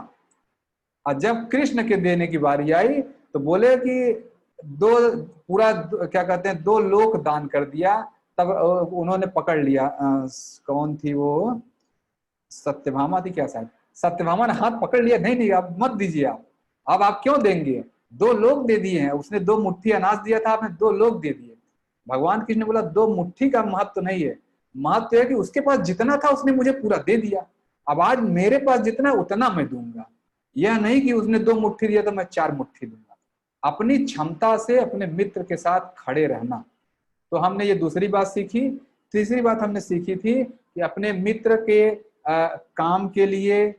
और जब कृष्ण के देने की बारी आई तो बोले कि क्या कहते हैं 2 लोक दान कर दिया। तब उन्होंने पकड़ लिया, कौन थी वो, सत्यभामा थी क्या, शायद सत्यभामा ने हाथ पकड़ लिया, नहीं नहीं आप मत दीजिए, आप क्यों देंगे, 2 लोग दे दिए हैं, उसने 2 मुट्ठी अनाज दिया था, आपने 2 लोग दे दिए। भगवान कृष्ण ने बोला 2 मुट्ठी का महत्व तो नहीं है, महत्व है कि उसके पास जितना था उसने मुझे पूरा दे दिया, अब आज मेरे पास जितना उतना मैं दूंगा, यह नहीं कि उसने 2 मुट्ठी दिया तो मैं 4 मुट्ठी दूंगा। अपनी क्षमता से अपने मित्र के साथ खड़े रहना। तो हमने ये दूसरी बात सीखी। तीसरी बात हमने सीखी थी कि अपने मित्र के काम के लिए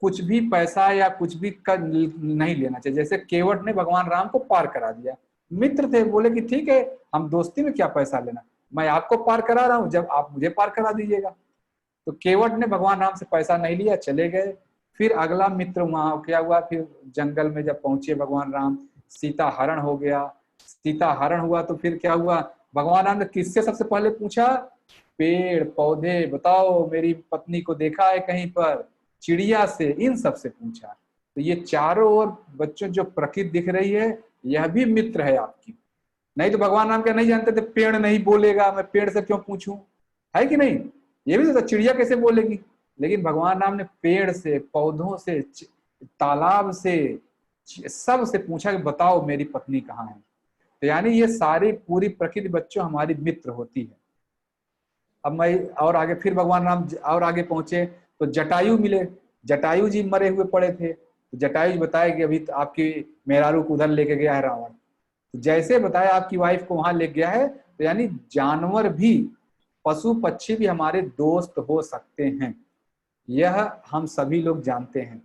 कुछ भी पैसा या कुछ भी नहीं लेना चाहिए। जैसे केवट ने भगवान राम को पार करा दिया, मित्र थे, बोले कि ठीक है हम दोस्ती में क्या पैसा लेना, मैं आपको पार करा रहा हूं, जब आप मुझे पार करा दीजिएगा। तो केवट ने भगवान राम से पैसा नहीं लिया, चले गए। फिर अगला मित्र वहां क्या हुआ, फिर जंगल में जब पहुंचे भगवान राम, सीता हरण हो गया। सीता हरण हुआ तो फिर क्या हुआ, भगवान राम ने किससे सबसे पहले पूछा, पेड़ पौधे बताओ मेरी पत्नी को देखा है कहीं पर, चिड़िया से, इन सब से पूछा। तो ये चारों ओर बच्चों जो प्रकृति दिख रही है यह भी मित्र है आपकी। नहीं तो भगवान राम क्या नहीं जानते थे पेड़ नहीं बोलेगा, मैं पेड़ से क्यों पूछूं, है कि नहीं, ये भी तो चिड़िया कैसे बोलेगी। लेकिन भगवान राम ने पेड़ से, पौधों से, तालाब से, सब से पूछा कि बताओ मेरी पत्नी कहाँ है। तो यानी ये सारी पूरी प्रकृति बच्चों हमारी मित्र होती है। अब मैं और आगे, फिर भगवान राम और आगे पहुंचे तो जटायु मिले। जटायु जी मरे हुए पड़े थे, तो जटायु जी बताया कि अभी तो आपकी मेहरारू को उधर लेके गया है रावण। तो जैसे बताया आपकी वाइफ को वहां ले गया है, तो यानी जानवर भी, पशु पक्षी भी हमारे दोस्त हो सकते हैं, यह हम सभी लोग जानते हैं।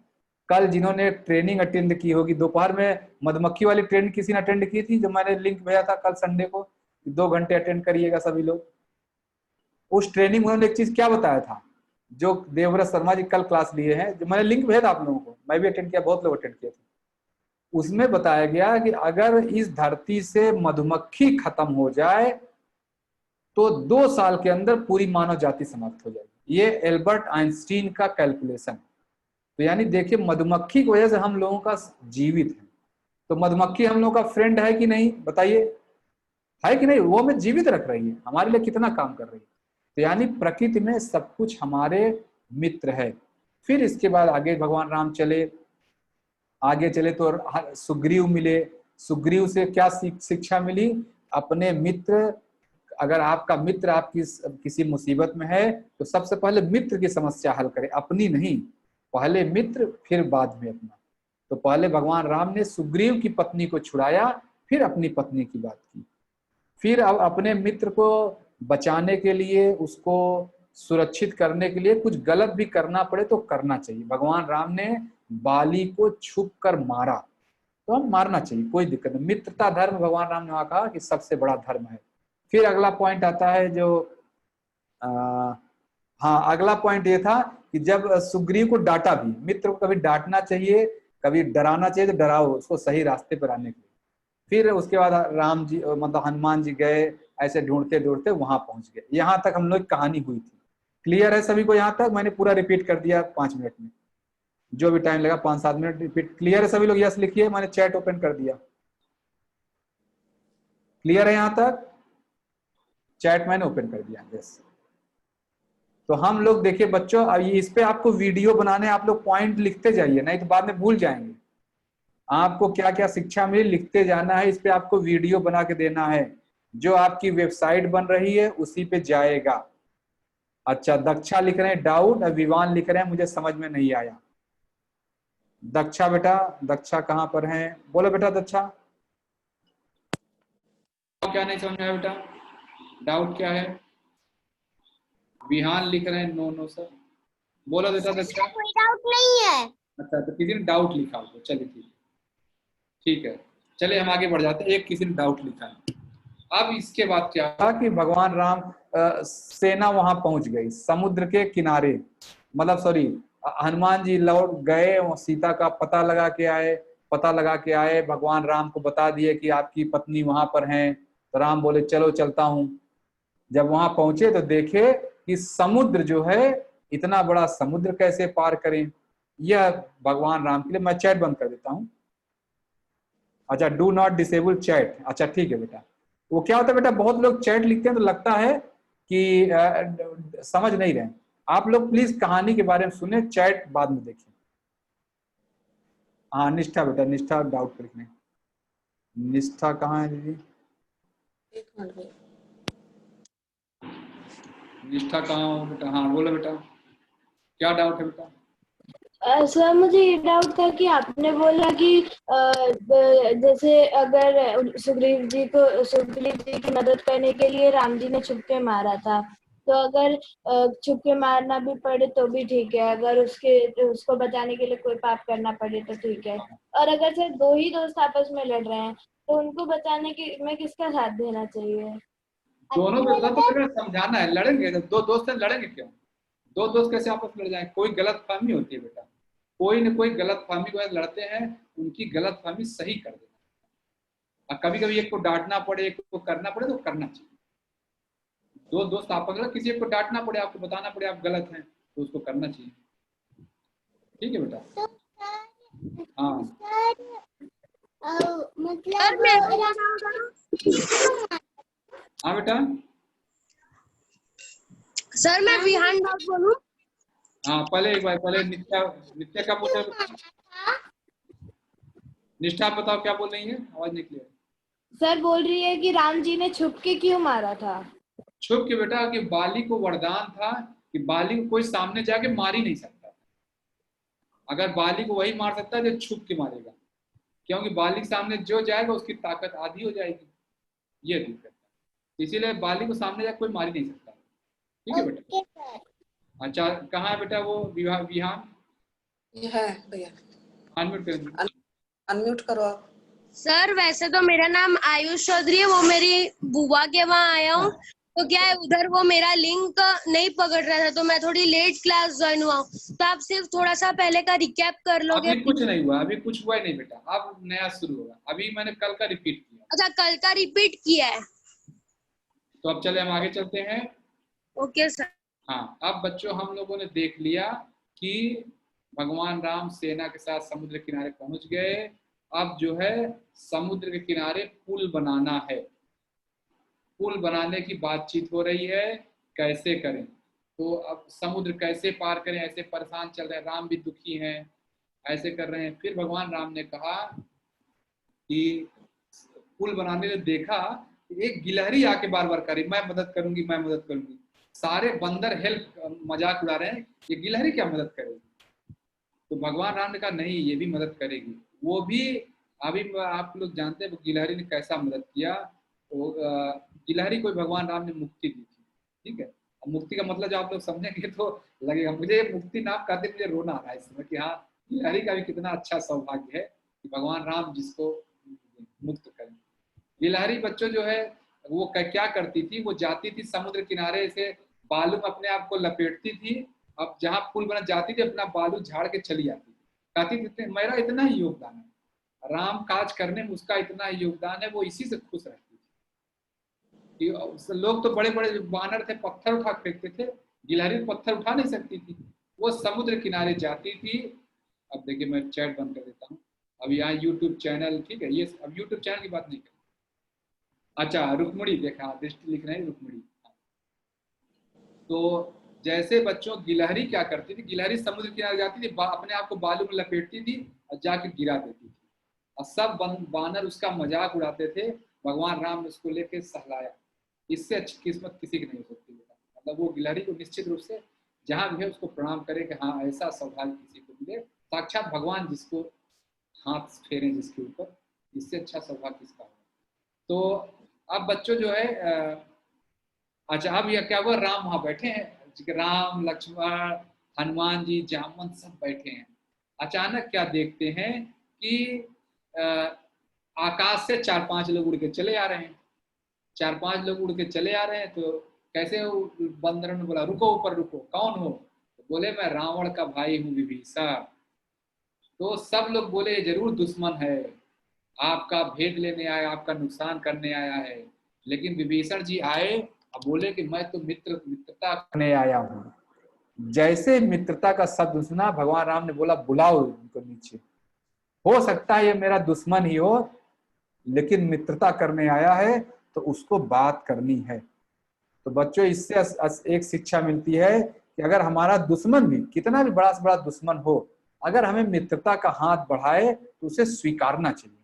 कल जिन्होंने ट्रेनिंग अटेंड की होगी, दोपहर में मधुमक्खी वाली ट्रेनिंग किसी ने अटेंड की थी, जो मैंने लिंक भेजा था कल संडे को, 2 घंटे अटेंड करिएगा सभी लोग। उस ट्रेनिंग में उन्होंने एक चीज क्या बताया था, जो देवव्रत शर्मा जी कल क्लास लिए हैं, जो मैंने लिंक भेजा आप लोगों को, मैं भी अटेंड किया, बहुत लोग अटेंड किए थे। उसमें बताया गया कि अगर इस धरती से मधुमक्खी खत्म हो जाए तो 2 साल के अंदर पूरी मानव जाति समाप्त हो जाएगी। ये एल्बर्ट आइंस्टीन का कैलकुलेशन। तो यानी देखिए मधुमक्खी की वजह से हम लोगों का जीवित है। तो मधुमक्खी हम लोगों का फ्रेंड है कि नहीं, बताइए, है कि नहीं, वो हमें जीवित रख रही है, हमारे लिए कितना काम कर रही है। तो यानी प्रकृति में सब कुछ हमारे मित्र है। फिर इसके बाद आगे भगवान राम चले, आगे चले तो सुग्रीव मिले। सुग्रीव से क्या शिक्षा मिली, अपने मित्र, अगर आपका मित्र आपकी किसी मुसीबत में है तो सबसे पहले मित्र की समस्या हल करे, अपनी नहीं, पहले मित्र फिर बाद में अपना। तो पहले भगवान राम ने सुग्रीव की पत्नी को छुड़ाया, फिर अपनी पत्नी की बात की, फिर अब अपने मित्र को बचाने के लिए, उसको सुरक्षित करने के लिए कुछ गलत भी करना पड़े तो करना चाहिए। भगवान राम ने बाली को छुप कर मारा तो हम मारना चाहिए, कोई दिक्कत नहीं। मित्रता धर्म भगवान राम ने वहां कहा कि सबसे बड़ा धर्म है। फिर अगला पॉइंट आता है जो हाँ, अगला पॉइंट ये था कि जब सुग्रीव को डांटा भी, मित्र को कभी डांटना चाहिए, कभी डराना चाहिए तो डराओ उसको सही रास्ते पर आने के लिए। फिर उसके बाद राम जी मतलब हनुमान जी गए, ऐसे ढूंढते ढूंढते वहां पहुंच गए। यहाँ तक हम लोग की कहानी हुई थी। क्लियर है सभी को? यहाँ तक मैंने पूरा रिपीट कर दिया 5 मिनट में, जो भी टाइम लगा 5-7 मिनट रिपीट। क्लियर है सभी लोग? यस लिखिए, मैंने चैट ओपन कर दिया। क्लियर है यहाँ तक? चैट मैंने ओपन कर दिया। यस। तो हम लोग देखिए बच्चों, अब इस पे आपको वीडियो बनाने, आप लोग पॉइंट लिखते जाइए, नहीं तो बाद में भूल जाएंगे। आपको क्या क्या शिक्षा मिली लिखते जाना है, इस पे आपको वीडियो बना के देना है, जो आपकी वेबसाइट बन रही है उसी पे जाएगा। अच्छा, दक्षा लिख रहे हैं डाउट, और विवान लिख रहे हैं मुझे समझ में नहीं आया। दक्षा बेटा, दक्षा कहाँ पर है? बोलो बेटा दक्षा, क्या नहीं समझ में आया बेटा? डाउट क्या है? विहान लिख रहे हैं नो नो सर। बोलो बेटा दक्षा। कोई डाउट नहीं है। अच्छा, तो किसी ने डाउट लिखा होगा, चलिए ठीक है, ठीक है। चलिए हम आगे बढ़ जाते हैं। एक किसी ने डाउट लिखा है। अब इसके बाद क्या था कि भगवान राम सेना वहां पहुंच गई समुद्र के किनारे, मतलब सॉरी, हनुमान जी लौट गए, सीता का पता लगा के आए, भगवान राम को बता दिए कि आपकी पत्नी वहां पर हैं। तो राम बोले चलो चलता हूं। जब वहां पहुंचे तो देखे कि समुद्र जो है, इतना बड़ा समुद्र कैसे पार करें, यह भगवान राम के लिए। मैं चैट बंद कर देता हूं। अच्छा, डू नॉट डिसेबल चैट। अच्छा ठीक है बेटा। वो क्या होता है बेटा, बहुत लोग चैट लिखते हैं तो लगता है कि समझ नहीं रहे। आप लोग प्लीज कहानी के बारे में सुने, चैट बाद में देखिए। हाँ निष्ठा बेटा, निष्ठा डाउट लिखने। निष्ठा कहाँ है दीदी? निष्ठा कहाँ हो बेटा? हाँ बोलो बेटा, क्या डाउट है बेटा? सर मुझे ये डाउट था कि आपने बोला कि जैसे अगर सुग्रीव जी की मदद करने के लिए राम जी ने छुप के मारा था, तो अगर छुप के मारना भी पड़े तो भी ठीक है, अगर उसको बचाने के लिए कोई पाप करना पड़े तो ठीक है। और अगर सिर्फ 2 ही दोस्त आपस में लड़ रहे हैं तो उनको बचाने में किसका साथ देना चाहिए? दोनों दोस्तों को समझाना है। लड़ेंगे तो 2 दोस्त हैं, लड़ेंगे क्यों? 2 दोस्त कैसे आपस में लड़ जाए? कोई गलत फहमी होती है बेटा, कोई न कोई गलत फहमी को लड़ते हैं, उनकी गलत फहमी सही कर देना। और कभी कभी एक को डांटना पड़े, एक को करना पड़े तो करना चाहिए। 2 दोस्त आपस में, किसी एक को डांटना पड़े, आपको बताना पड़े आप गलत हैं, तो उसको करना चाहिए। ठीक है बेटा? हाँ हाँ बेटा। सर मैं विहान डाउट बोलूं? हाँ पहले एक बार, पहले नित्या का बोल रहे हो? निष्ठा आप बताओ क्या बोल रही है, आवाज नहीं क्लियर। सर बोल रही है कि राम जी ने छुप के क्यों मारा था? छुप के बेटा, कि बाली को वरदान था कि बाली को कोई सामने जाके मार ही नहीं सकता। अगर बाली को वही मार सकता है जो छुप के मारेगा, क्योंकि बाली के सामने जो जाएगा उसकी ताकत आधी हो जाएगी। ये दिक्कत है, इसीलिए बाली को सामने जाकर कोई मार ही नहीं सकता। ठीक है बेटा? अच्छा, कहाँ है बेटा वो विहान? ये है भैया, अनम्यूट कर, अनम्यूट करो आप। सर वैसे तो मेरा नाम आयुष चौधरी है, वो मेरी बुआ के वहाँ आया हूँ। तो क्या है, उधर वो मेरा लिंक नहीं पकड़ रहा था, तो मैं थोड़ी लेट क्लास ज्वाइन हुआ हूँ। तो आप सिर्फ थोड़ा सा पहले का रिकैप कर लोगे? अभी कुछ नहीं हुआ, अभी कुछ हुआ ही नहीं बेटा, अब नया शुरू होगा। अभी मैंने कल का रिपीट किया। अच्छा, कल का रिपीट किया है? तो अब चले हम आगे चलते हैं। Okay sir. हाँ, अब बच्चों हम लोगों ने देख लिया कि भगवान राम सेना के साथ समुद्र किनारे पहुंच गए। अब जो है समुद्र के किनारे पुल बनाना है। पुल बनाने की बातचीत हो रही है, कैसे करें, तो अब समुद्र कैसे पार करें, ऐसे परेशान चल रहे हैं, राम भी दुखी हैं, ऐसे कर रहे हैं। फिर भगवान राम ने कहा कि पुल बनाने ने देखा एक गिलहरी आके बार बार करी, मैं मदद करूंगी, मैं मदद करूंगी। सारे बंदर हेल्प मजाक उड़ा रहे हैं, ये गिलहरी क्या मदद करेगी? तो भगवान राम ने कहा नहीं, ये भी मदद करेगी। वो भी अभी आप लोग जानते हैं वो गिलहरी ने कैसा मदद किया। तो गिलहरी को भगवान राम ने मुक्ति दी थी। ठीक है। अब मुक्ति का मतलब जो आप लोग समझेंगे तो लगेगा, मुझे मुक्ति नाम कहते मुझे रोना आ रहा है इस समय कि हाँ गिलहरी का भी कितना अच्छा सौभाग्य है कि भगवान राम जिसको मुक्त करें। गिलहरी बच्चों जो है वो क्या करती थी, वो जाती थी समुद्र किनारे से बालू में अपने आप को लपेटती थी, अब जहाँ पुल बना जाती थी अपना बालू झाड़ के चली आती थी, कहती थी मेरा इतना ही योगदान है, राम काज करने में उसका इतना ही योगदान है, वो इसी से खुश रहती थी। लोग तो बड़े बड़े बानर थे पत्थर उठा फेंकते थे, गिलहरी पत्थर उठा नहीं सकती थी, वो समुद्र किनारे जाती थी। अब देखिए मैं चैट बंद कर देता हूँ, अब यहाँ यूट्यूब चैनल, ठीक है, ये अब यूट्यूब चैनल की बात नहीं कर, अच्छा रुक्मणी देखा, दृष्टि लिख रहे हैं रुक्मणी। तो जैसे बच्चों गिलहरी क्या करती थी, गिलहरी समुद्र किनारे जाती थी, अपने आप को बालू में लपेटती थी और जाके गिरा देती थी, और सब बानर उसका मजाक उड़ाते थे, भगवान राम ने उसको लेके सहलाया। इससे अच्छी किस्मत किसी की नहीं हो सकती, मतलब वो गिलहरी को निश्चित रूप से जहां भी है उसको प्रणाम करे कि हाँ ऐसा सौभाग्य किसी को मिले, साक्षात भगवान जिसको हाथ फेरे जिसके ऊपर, इससे अच्छा सौभाग्य किसका होगा। तो अब बच्चों जो है अच्छा अब यह क्या हुआ, राम वहां बैठे हैं, राम लक्ष्मण हनुमान जी जामवंत सब बैठे हैं। अचानक क्या देखते हैं कि आकाश से 4-5 लोग उड़ के चले आ रहे हैं, 4-5 लोग उड़ के चले आ रहे हैं। तो कैसे बंदर ने बोला रुको ऊपर रुको, कौन हो? तो बोले मैं रावण का भाई हूँ विभीषण। तो सब लोग बोले जरूर दुश्मन है, आपका भेद लेने आया, आपका नुकसान करने आया है। लेकिन विभीषण जी आए और बोले कि मैं तो मित्रता करने आया हूँ। जैसे मित्रता का शब्द सुना, भगवान राम ने बोला बुलाओ उनको नीचे, हो सकता है ये मेरा दुश्मन ही हो लेकिन मित्रता करने आया है तो उसको बात करनी है। तो बच्चों इससे एक शिक्षा मिलती है कि अगर हमारा दुश्मन भी कितना भी बड़ा से बड़ा दुश्मन हो, अगर हमें मित्रता का हाथ बढ़ाए तो उसे स्वीकारना चाहिए।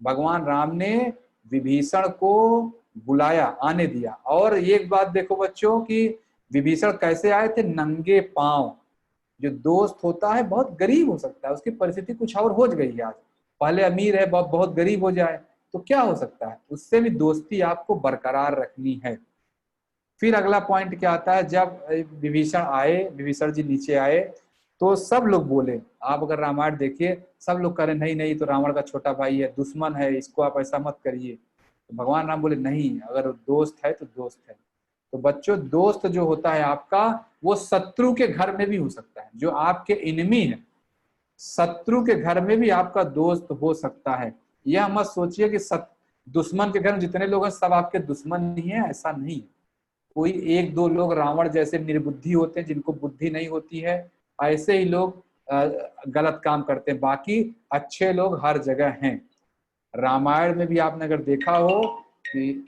भगवान राम ने विभीषण को बुलाया, आने दिया। और एक बात देखो बच्चों कि विभीषण कैसे आए थे, नंगे पांव। जो दोस्त होता है बहुत गरीब हो सकता है, उसकी परिस्थिति कुछ और हो गई है, आज पहले अमीर है बहुत गरीब हो जाए तो क्या हो सकता है, उससे भी दोस्ती आपको बरकरार रखनी है। फिर अगला पॉइंट क्या आता है, जब विभीषण आए, विभीषण जी नीचे आए तो सब लोग बोले, आप अगर रामायण देखिए सब लोग कह रहे नहीं नहीं तो रावण का छोटा भाई है, दुश्मन है, इसको आप ऐसा मत करिए। तो भगवान राम बोले नहीं, अगर दोस्त है तो दोस्त है। तो बच्चों दोस्त जो होता है आपका, वो शत्रु के घर में भी हो सकता है, जो आपके इनमी है शत्रु के घर में भी आपका दोस्त हो सकता है। यह मत सोचिए कि दुश्मन के घर में जितने लोग हैं सब आपके दुश्मन नहीं है, ऐसा नहीं। कोई 1-2 लोग रावण जैसे निर्बुद्धि होते हैं, जिनको बुद्धि नहीं होती है, ऐसे ही लोग गलत काम करते हैं, बाकी अच्छे लोग हर जगह हैं। रामायण में भी आपने अगर देखा हो कि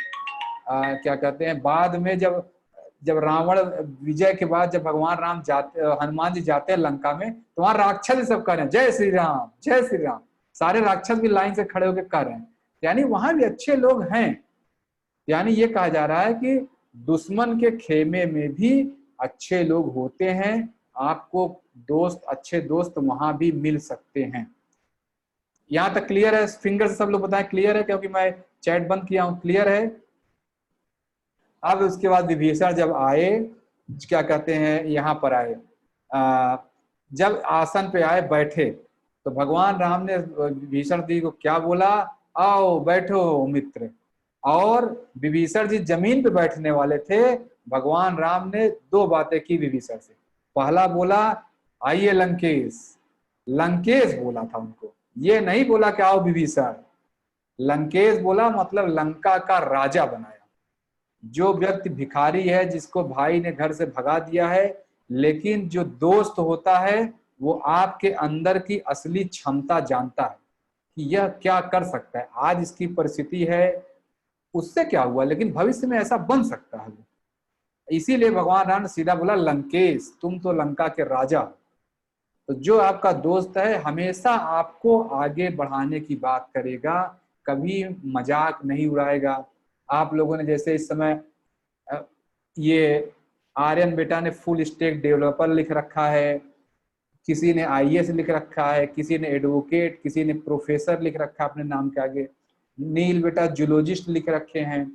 क्या कहते हैं, बाद में जब रावण विजय के बाद जब भगवान राम जाते, हनुमान जी जाते हैं लंका में, तो वहां राक्षस सब कह रहे हैं जय श्री राम जय श्री राम, सारे राक्षस भी लाइन से खड़े होकर कह रहे हैं, यानी वहां भी अच्छे लोग हैं। यानी ये कहा जा रहा है कि दुश्मन के खेमे में भी अच्छे लोग होते हैं, आपको दोस्त, अच्छे दोस्त वहां भी मिल सकते हैं। यहाँ तक क्लियर है? फिंगर से सब लोग बताएं क्लियर है, क्योंकि मैं चैट बंद किया हूं। क्लियर है? अब उसके बाद विभीषण जब आए, क्या कहते हैं, यहाँ पर आए, जब आसन पे आए बैठे तो भगवान राम ने विभीषण जी को क्या बोला, आओ बैठो मित्र। और विभीषण जी जमीन पे बैठने वाले थे, भगवान राम ने 2 बातें की विभीषण से। पहला बोला आइए लंकेश, लंकेश बोला था उनको, ये नहीं बोला कि आओ विभीषण, लंकेश बोला, मतलब लंका का राजा बनाया। जो व्यक्ति भिखारी है, जिसको भाई ने घर से भगा दिया है, लेकिन जो दोस्त होता है वो आपके अंदर की असली क्षमता जानता है कि यह क्या कर सकता है, आज इसकी परिस्थिति है, उससे क्या हुआ, लेकिन भविष्य में ऐसा बन सकता है। इसीलिए भगवान राम ने सीधा बोला लंकेश तुम तो लंका के राजा। तो जो आपका दोस्त है हमेशा आपको आगे बढ़ाने की बात करेगा, कभी मजाक नहीं उड़ाएगा। आप लोगों ने जैसे इस समय ये आर्यन बेटा ने फुल स्टैक डेवलपर लिख रखा है, किसी ने IAS लिख रखा है, किसी ने एडवोकेट, किसी ने प्रोफेसर लिख रखा है अपने नाम के आगे, नील बेटा जूलॉजिस्ट लिख रखे हैं।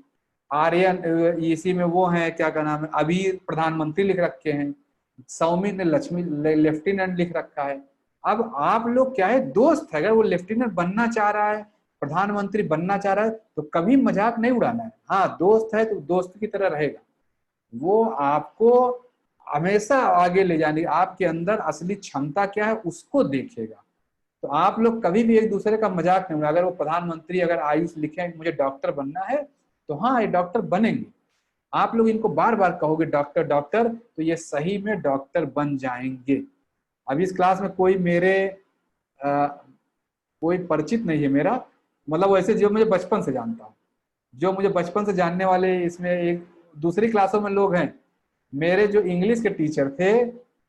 आर्यन इसी में वो है, क्या का नाम है, अभी प्रधानमंत्री लिख रखे हैं, सौमित ने लक्ष्मी लेफ्टिनेंट लिख रखा है। अब आप लोग क्या है, दोस्त है, अगर वो लेफ्टिनेंट बनना चाह रहा है, प्रधानमंत्री बनना चाह रहा है, तो कभी मजाक नहीं उड़ाना है। हाँ, दोस्त है तो दोस्त की तरह रहेगा, वो आपको हमेशा आगे ले जाने, आपके अंदर असली क्षमता क्या है उसको देखेगा। तो आप लोग कभी भी एक दूसरे का मजाक नहीं उड़ाना। अगर वो प्रधानमंत्री अगर आयुष लिखे मुझे डॉक्टर बनना है, तो हाँ ये डॉक्टर बनेंगे, आप लोग इनको बार बार कहोगे डॉक्टर डॉक्टर, तो ये सही में डॉक्टर बन जाएंगे। अभी इस क्लास में कोई मेरे कोई परिचित नहीं है मेरा, मतलब वैसे जो मुझे बचपन से जानता हूँ, जो मुझे बचपन से जानने वाले इसमें एक दूसरी क्लासों में लोग हैं। मेरे जो इंग्लिश के टीचर थे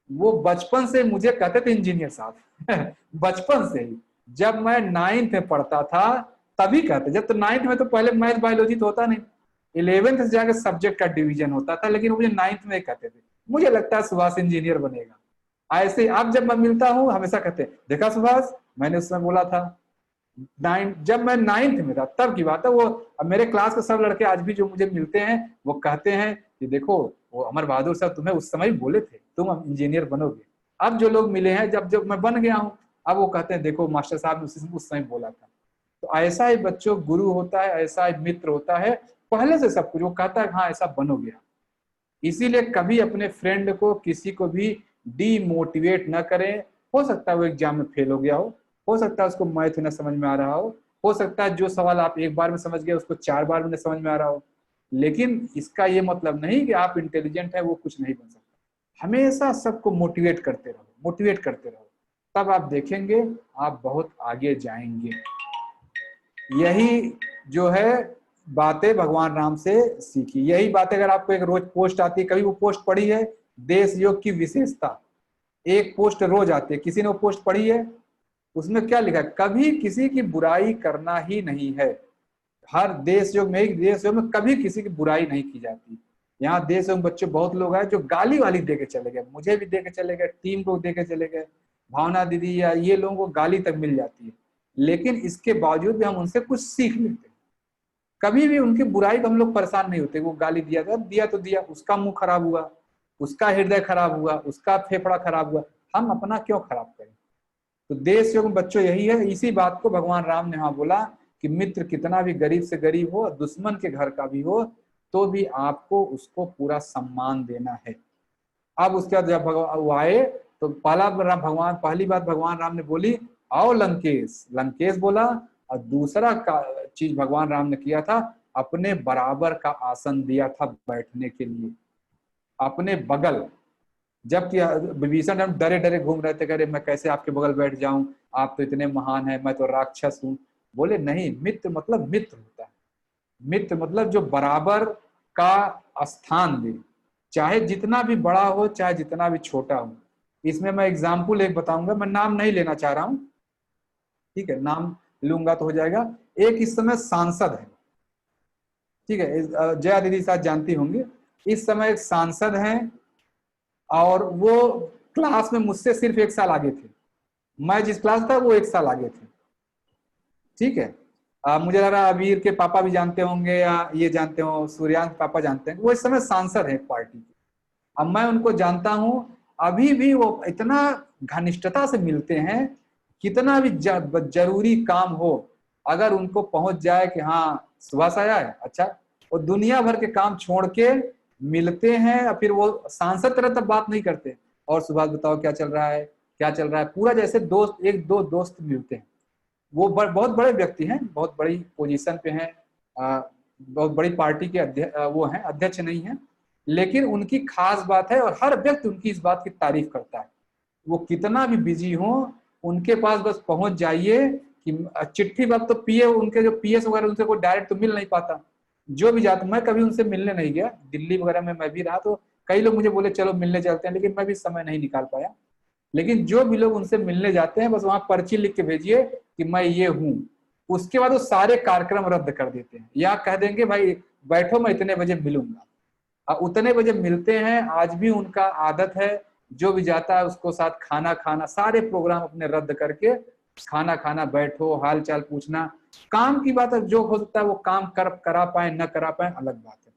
वो बचपन से मुझे कहते थे इंजीनियर साहब बचपन से ही, जब मैं 9th में पढ़ता था तभी कहते, जब तो 9th में तो पहले मैथ बायोलॉजी तो होता नहीं, 11th से जाकर सब्जेक्ट का डिवीजन होता था, लेकिन मुझे 9th में कहते थे मुझे लगता है सुभाष इंजीनियर बनेगा। ऐसे अब जब मैं मिलता हूँ हमेशा कहते देखा सुभाष, मैंने उस समय बोला था। जब मैं 9th में था तब की बात है वो। अब मेरे क्लास के सब लड़के आज भी जो मुझे मिलते हैं वो कहते हैं कि देखो वो अमर बहादुर साहब तुम्हें उस समय बोले थे तुम इंजीनियर बनोगे। अब जो लोग मिले हैं जब जब मैं बन गया हूँ, अब वो कहते हैं देखो मास्टर साहब ने उस समय बोला था। तो ऐसा ही बच्चों गुरु होता है, ऐसा ही मित्र होता है, पहले से सब कुछ वो कहता है हाँ ऐसा बनोगे। इसीलिए कभी अपने फ्रेंड को किसी को भी डीमोटिवेट न करें। हो सकता है वो एग्जाम में फेल हो गया हो सकता है उसको मैथ न समझ में आ रहा हो सकता है जो सवाल आप एक बार में समझ गए उसको 4 बार में न समझ में आ रहा हो, लेकिन इसका ये मतलब नहीं कि आप इंटेलिजेंट है वो कुछ नहीं बन सकता। हमेशा सबको मोटिवेट करते रहो, तब आप देखेंगे आप बहुत आगे जाएंगे। यही जो है बातें भगवान राम से सीखी, यही बातें अगर आपको एक रोज पोस्ट आती है, कभी वो पोस्ट पढ़ी है देश योग की विशेषता, एक पोस्ट रोज आती है, किसी ने वो पोस्ट पढ़ी है? उसमें क्या लिखा है, कभी किसी की बुराई करना ही नहीं है। हर देश योग में कभी किसी की बुराई नहीं की जाती। यहाँ देश योग बच्चे बहुत लोग हैं जो गाली वाली दे के चले गए, मुझे भी दे के चले गए, टीम को दे के चले गए, भावना दीदी या ये लोगों को गाली तक मिल जाती है, लेकिन इसके बावजूद भी हम उनसे कुछ सीख लेते हैं। कभी भी उनकी बुराई को हम लोग परेशान नहीं होते। वो गाली दिया तो दिया, उसका मुंह खराब हुआ, उसका हृदय खराब हुआ, उसका फेफड़ा खराब हुआ, हम अपना क्यों खराब करें। तो देश योग में बच्चों यही है। इसी बात को भगवान राम ने वहां बोला कि मित्र कितना भी गरीब से गरीब हो, दुश्मन के घर का भी हो, तो भी आपको उसको पूरा सम्मान देना है। अब उसके बाद जब वो आए तो पहली बात भगवान राम ने बोली आओ लंकेश बोला, और दूसरा चीज भगवान राम ने किया था, अपने बराबर का आसन दिया था बैठने के लिए, अपने बगल। जबकि विभीषण हम डरे डरे घूम रहे थे, करे मैं कैसे आपके बगल बैठ जाऊं, आप तो इतने महान हैं, मैं तो राक्षस हूं। बोले नहीं, मित्र मतलब मित्र होता है, मित्र मतलब जो बराबर का स्थान दे, चाहे जितना भी बड़ा हो चाहे जितना भी छोटा हो। इसमें मैं एग्जाम्पल एक बताऊंगा, मैं नाम नहीं लेना चाह रहा हूं, ठीक है, नाम लूंगा तो हो जाएगा। एक इस समय सांसद है, ठीक है, जया दीदी साथ जानती होंगी, इस समय एक सांसद हैं और वो क्लास में मुझसे सिर्फ 1 साल आगे थे। मैं जिस क्लास था वो 1 साल आगे थे, ठीक है। मुझे लग रहा है अबीर के पापा भी जानते होंगे या ये जानते हो, सूर्यांश पापा जानते हैं, वो इस समय सांसद है पार्टी के। अब मैं उनको जानता हूं, अभी भी वो इतना घनिष्ठता से मिलते हैं, कितना भी जरूरी काम हो अगर उनको पहुंच जाए कि हाँ सुभाष आया है, अच्छा, वो दुनिया भर के काम छोड़ के मिलते हैं। और फिर वो सांसद तरह तब बात नहीं करते, और सुभाष बताओ क्या चल रहा है, पूरा जैसे दोस्त, एक दो दोस्त मिलते हैं। वो बहुत बड़े व्यक्ति हैं, बहुत बड़ी पोजीशन पे हैं, बहुत बड़ी पार्टी के वो हैं, अध्यक्ष नहीं है, लेकिन उनकी खास बात है और हर व्यक्ति उनकी इस बात की तारीफ करता है। वो कितना भी बिजी हो, उनके पास बस पहुंच जाइए कि चिट्ठी वक्त तो पीए, उनके जो पीएस वगैरह उनसे कोई डायरेक्ट तो मिल नहीं पाता, जो भी जाता, मैं कभी उनसे मिलने नहीं गया, दिल्ली वगैरह में मैं भी रहा, तो कई लोग मुझे बोले चलो मिलने चलते हैं, लेकिन मैं भी समय नहीं निकाल पाया। लेकिन जो भी लोग उनसे मिलने जाते हैं बस वहां पर्ची लिख के भेजिए कि मैं ये हूँ, उसके बाद वो सारे कार्यक्रम रद्द कर देते हैं, या कह देंगे भाई बैठो मैं इतने बजे मिलूंगा, उतने बजे मिलते हैं। आज भी उनका आदत है, जो भी जाता है उसको साथ खाना खाना, सारे प्रोग्राम अपने रद्द करके खाना खाना, बैठो, हाल चाल पूछना, काम की बात है, जो हो सकता है वो काम करा पाए न करा पाए अलग बात है,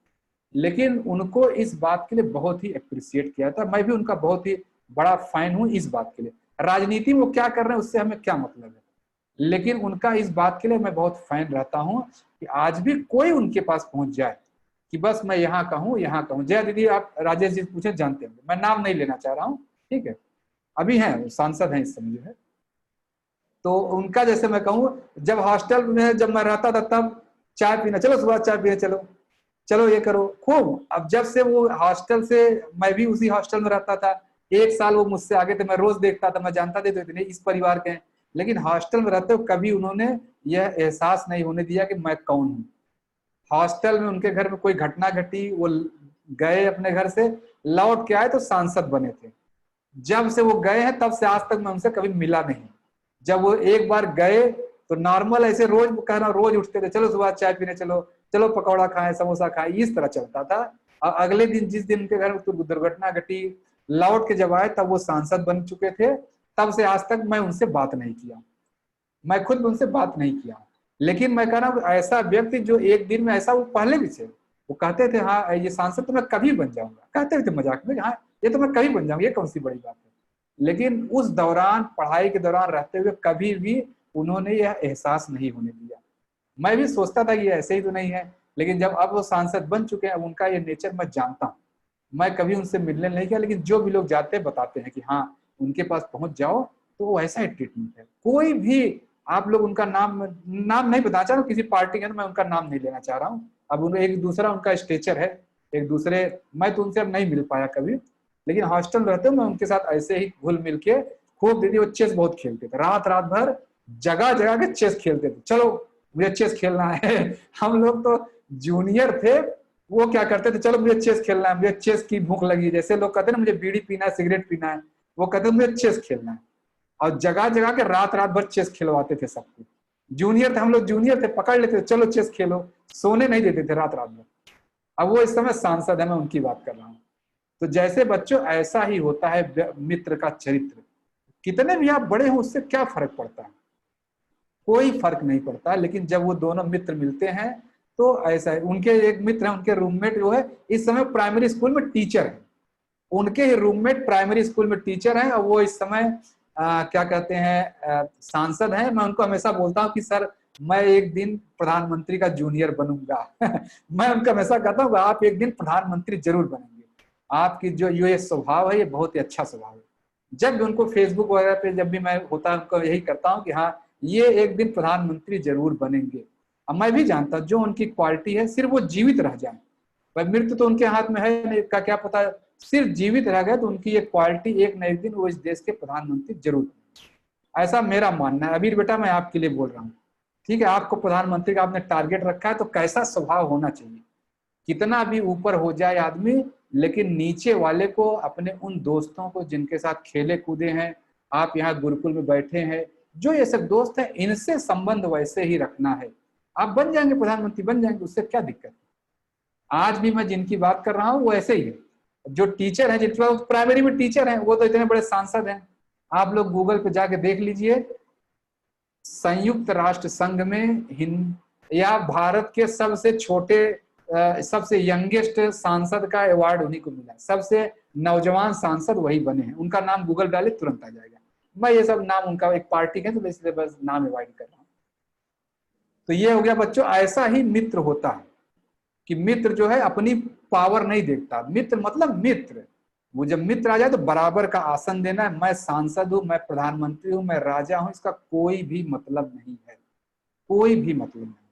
लेकिन उनको इस बात के लिए बहुत ही अप्रिशिएट किया था। मैं भी उनका बहुत ही बड़ा फैन हूँ इस बात के लिए। राजनीति वो क्या कर रहे हैं उससे हमें क्या मतलब है, लेकिन उनका इस बात के लिए मैं बहुत फैन रहता हूँ कि आज भी कोई उनके पास पहुंच जाए कि बस मैं यहाँ का हूँ, यहाँ का हूँ। जया दीदी आप राजेश जी पूछे जानते हैं, मैं नाम नहीं लेना चाह रहा हूँ, ठीक है, अभी हैं सांसद हैं इस समय जो है। तो उनका जैसे मैं कहूँ, जब हॉस्टल में जब मैं रहता था तब चाय पीना, चलो सुबह चाय पीने चलो, चलो ये करो खूब। अब जब से वो हॉस्टल से, मैं भी उसी हॉस्टल में रहता था, 1 साल वो मुझसे आगे थे, मैं रोज देखता था, मैं जानता था तो इतने इस परिवार के हैं, लेकिन हॉस्टल में रहते हुए कभी उन्होंने यह एहसास नहीं होने दिया कि मैं कौन हूँ। हॉस्टल में उनके घर में कोई घटना घटी, वो गए अपने घर से, लौट के आए तो सांसद बने थे। जब से वो गए हैं तब से आज तक मैं उनसे कभी मिला नहीं। जब वो एक बार गए तो नॉर्मल ऐसे रोज कहना, रोज उठते थे, चलो सुबह चाय पीने चलो, चलो पकौड़ा खाएं, समोसा खाएं, इस तरह चलता था। और अगले दिन जिस दिन उनके घर में दुर्घटना घटी, लौट के जब आए तब वो सांसद बन चुके थे। तब से आज तक मैं उनसे बात नहीं किया, मैं खुद उनसे बात नहीं किया। लेकिन मैं कह रहा हूँ ऐसा व्यक्ति जो एक दिन में ऐसा, वो पहले भी थे, वो कहते थे हाँ ये सांसद तो मैं कभी बन जाऊंगा, कहते थे मजाक में, हाँ ये तो मैं कभी बन जाऊंगा, ये कौन सी बड़ी बात है। लेकिन उस दौरान, पढ़ाई के दौरान रहते हुए कभी भी उन्होंने यह एहसास नहीं होने दिया। मैं भी सोचता था कि ऐसे ही तो नहीं है, लेकिन जब अब वो सांसद बन चुके हैं, अब उनका ये नेचर मैं जानता हूँ। मैं कभी उनसे मिलने नहीं गया, लेकिन जो भी लोग जाते हैं बताते हैं कि हाँ उनके पास पहुंच जाओ तो वो ऐसा ही ट्रीटमेंट है। कोई भी आप लोग उनका नाम नहीं बताना चाह रहा हूँ, किसी पार्टी का मैं उनका नाम नहीं लेना चाह रहा हूँ। अब एक दूसरा उनका स्टेचर है, एक दूसरे, मैं तो उनसे अब नहीं मिल पाया कभी, लेकिन हॉस्टल रहते मैं उनके साथ ऐसे ही घुल मिल के खूब। दीदी वो चेस बहुत खेलते थे, रात रात भर जगह जगह के चेस खेलते थे, चलो मुझे चेस खेलना है। हम लोग तो जूनियर थे, वो क्या करते थे, चलो मुझे चेस खेलना है, मुझे चेस की भूख लगी, जैसे लोग कहते हैं ना मुझे बीड़ी पीना है, सिगरेट पीना है, वो कहते मुझे चेस खेलना है। और जगह जगह के रात रात भर चेस खिलवाते थे सबको। जूनियर थे हम लोग, जूनियर थे, पकड़ लेते थे, चलो चेस खेलो, सोने नहीं देते थे रात रात भर। अब वो इस समय सांसद है, मैं उनकी बात कर रहा हूँ। तो जैसे बच्चों ऐसा ही होता है मित्र का चरित्र। कितने भी आप बड़े हो उससे क्या फर्क पड़ता है, कोई फर्क नहीं पड़ता। लेकिन जब वो दोनों मित्र मिलते हैं तो ऐसा है। उनके एक मित्र है, उनके रूममेट जो है इस समय प्राइमरी स्कूल में टीचर है, उनके ही रूममेट प्राइमरी स्कूल में टीचर हैं, और वो इस समय क्या कहते हैं सांसद हैं। मैं उनको हमेशा बोलता हूँ कि सर मैं एक दिन प्रधानमंत्री का जूनियर बनूंगा। मैं उनका हमेशा कहता हूँ आप एक दिन प्रधानमंत्री जरूर बनेंगे, आपकी जो ये स्वभाव है ये बहुत ही अच्छा स्वभाव है। जब भी उनको फेसबुक वगैरह पे जब भी मैं होता है उनको यही करता हूँ कि हाँ ये एक दिन प्रधानमंत्री जरूर बनेंगे। अब मैं भी जानता जो उनकी क्वालिटी है, सिर्फ वो जीवित रह जाए, भाई मृत्यु तो उनके हाथ में है नहीं, का क्या पता, सिर्फ जीवित रह गए तो उनकी ये क्वालिटी एक न एक दिन वो इस देश के प्रधानमंत्री जरूर बनेंगे। ऐसा मेरा मानना है। अभी बेटा मैं आपके लिए बोल रहा हूँ, ठीक है, आपको प्रधानमंत्री का आपने टारगेट रखा है तो कैसा स्वभाव होना चाहिए, कितना भी ऊपर हो जाए आदमी, लेकिन नीचे वाले को, अपने उन दोस्तों को जिनके साथ खेले कूदे हैं, आप यहाँ गुरुकुल में बैठे हैं, जो ये सब दोस्त हैं, इनसे संबंध वैसे ही रखना है। आप बन जाएंगे प्रधानमंत्री, बन जाएंगे, उससे क्या दिक्कत। आज भी मैं जिनकी बात कर रहा हूँ वो ऐसे ही है। जो टीचर हैं, जिनके पास प्राइमरी में टीचर हैं, वो तो इतने बड़े सांसद हैं। आप लोग गूगल पे जाके देख लीजिए, संयुक्त राष्ट्र संघ में या भारत के सबसे छोटे सबसे यंगेस्ट सांसद का अवार्ड उन्हीं को मिला, सबसे नौजवान सांसद वही बने हैं। उनका नाम गूगल डाले तुरंत आ जाएगा। मैं ये सब नाम उनका एक पार्टी है तो इसलिए बस नाम अवॉइड कर रहा हूँ। तो ये हो गया बच्चों, ऐसा ही मित्र होता है कि मित्र जो है अपनी पावर नहीं देखता। मित्र मतलब मित्र, वो जब मित्र आ जाए तो बराबर का आसन देना है। मैं सांसद हूं, मैं प्रधानमंत्री हूं, मैं राजा हूं, इसका कोई भी मतलब नहीं है, कोई भी मतलब नहीं।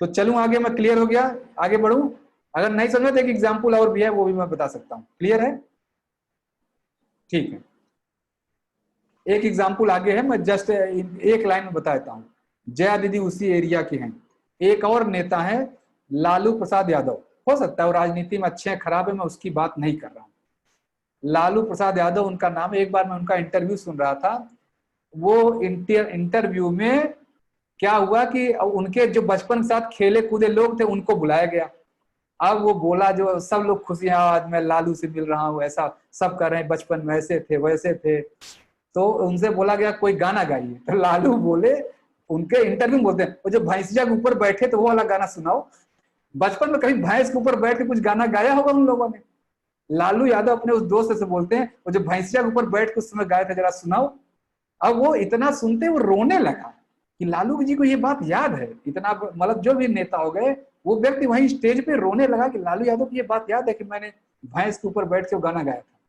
तो चलूं आगे, मैं क्लियर हो गया, आगे बढ़ूं। अगर नहीं समझ तो एक एग्जाम्पल और भी है, वो भी मैं बता सकता हूं। क्लियर है, ठीक है। एक एग्जाम्पल आगे है, मैं जस्ट एक लाइन में बता देता हूं। जया दीदी उसी एरिया के हैं। एक और नेता है लालू प्रसाद यादव, हो सकता है वो राजनीति में अच्छे हैं खराब है, मैं उसकी बात नहीं कर रहा हूं। लालू प्रसाद यादव उनका नाम है। एक बार मैं उनका इंटरव्यू सुन रहा था, वो इंटरव्यू में क्या हुआ कि उनके जो बचपन के साथ खेले कूदे लोग थे उनको बुलाया गया। अब वो बोला, जो सब लोग खुशियां, आज मैं लालू से मिल रहा हूँ, ऐसा सब कर रहे हैं, बचपन में ऐसे थे वैसे थे। तो उनसे बोला गया कोई गाना गाइए, तो लालू बोले, उनके इंटरव्यू में बोलते हैं वो जो भैंसिया के ऊपर बैठे तो वो वाला गाना सुनाओ। बचपन में कभी भैंस के ऊपर बैठ के कुछ गाना गाया होगा उन लोगों ने? लालू यादव अपने उस दोस्त से बोलते हैं वो जो भैंसिया के ऊपर बैठ के उस समय गाए थे, जरा सुनाओ। अब वो इतना सुनते वो रोने लगा कि लालू जी को ये बात याद है। इतना मतलब जो भी नेता हो गए, वो व्यक्ति वहीं स्टेज पे रोने लगा कि लालू यादव को ये बात याद है कि मैंने भैंस के ऊपर बैठ के वो गाना गाया था।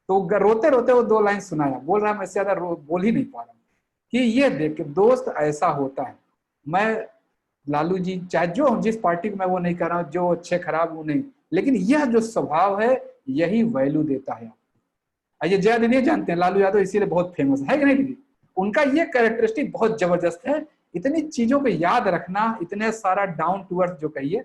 तो रोते रोते वो 2 लाइन सुनाया, बोल रहा मैं इससे ज्यादा बोल ही नहीं पा रहा कि ये देख के दोस्त ऐसा होता है। मैं लालू जी चाहे जो जिस पार्टी को मैं वो नहीं कर रहा हूँ, जो अच्छे खराब वो नहीं, लेकिन यह जो स्वभाव है यही वैल्यू देता है। ये जया दीदी जानते हैं लालू यादव इसीलिए बहुत फेमस है कि नहीं दीदी? उनका ये कैरेक्टरिस्टिक बहुत जबरदस्त है, इतनी चीजों को याद रखना, इतने सारा डाउन टू अर्थ जो कहिए।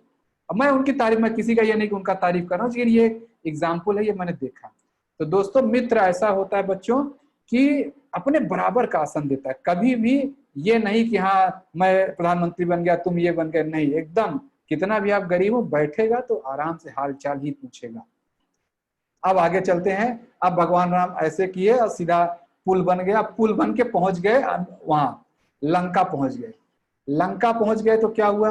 अब मैं उनकी तारीफ, मैं किसी का ये नहीं कि उनका तारीफ कर रहा हूँ, लेकिन ये एग्जाम्पल है, ये मैंने देखा। तो दोस्तों मित्र ऐसा होता है बच्चों कि अपने बराबर का आसन देता है, कभी भी ये नहीं कि हाँ मैं प्रधानमंत्री बन गया तुम ये बन गए, नहीं, एकदम कितना भी आप गरीब हो बैठेगा तो आराम से हाल चाल ही पूछेगा। अब आगे चलते हैं। अब भगवान राम ऐसे किए और सीधा पुल बन गया, पुल बन के पहुंच गए वहां लंका पहुंच गए। लंका पहुंच गए तो क्या हुआ,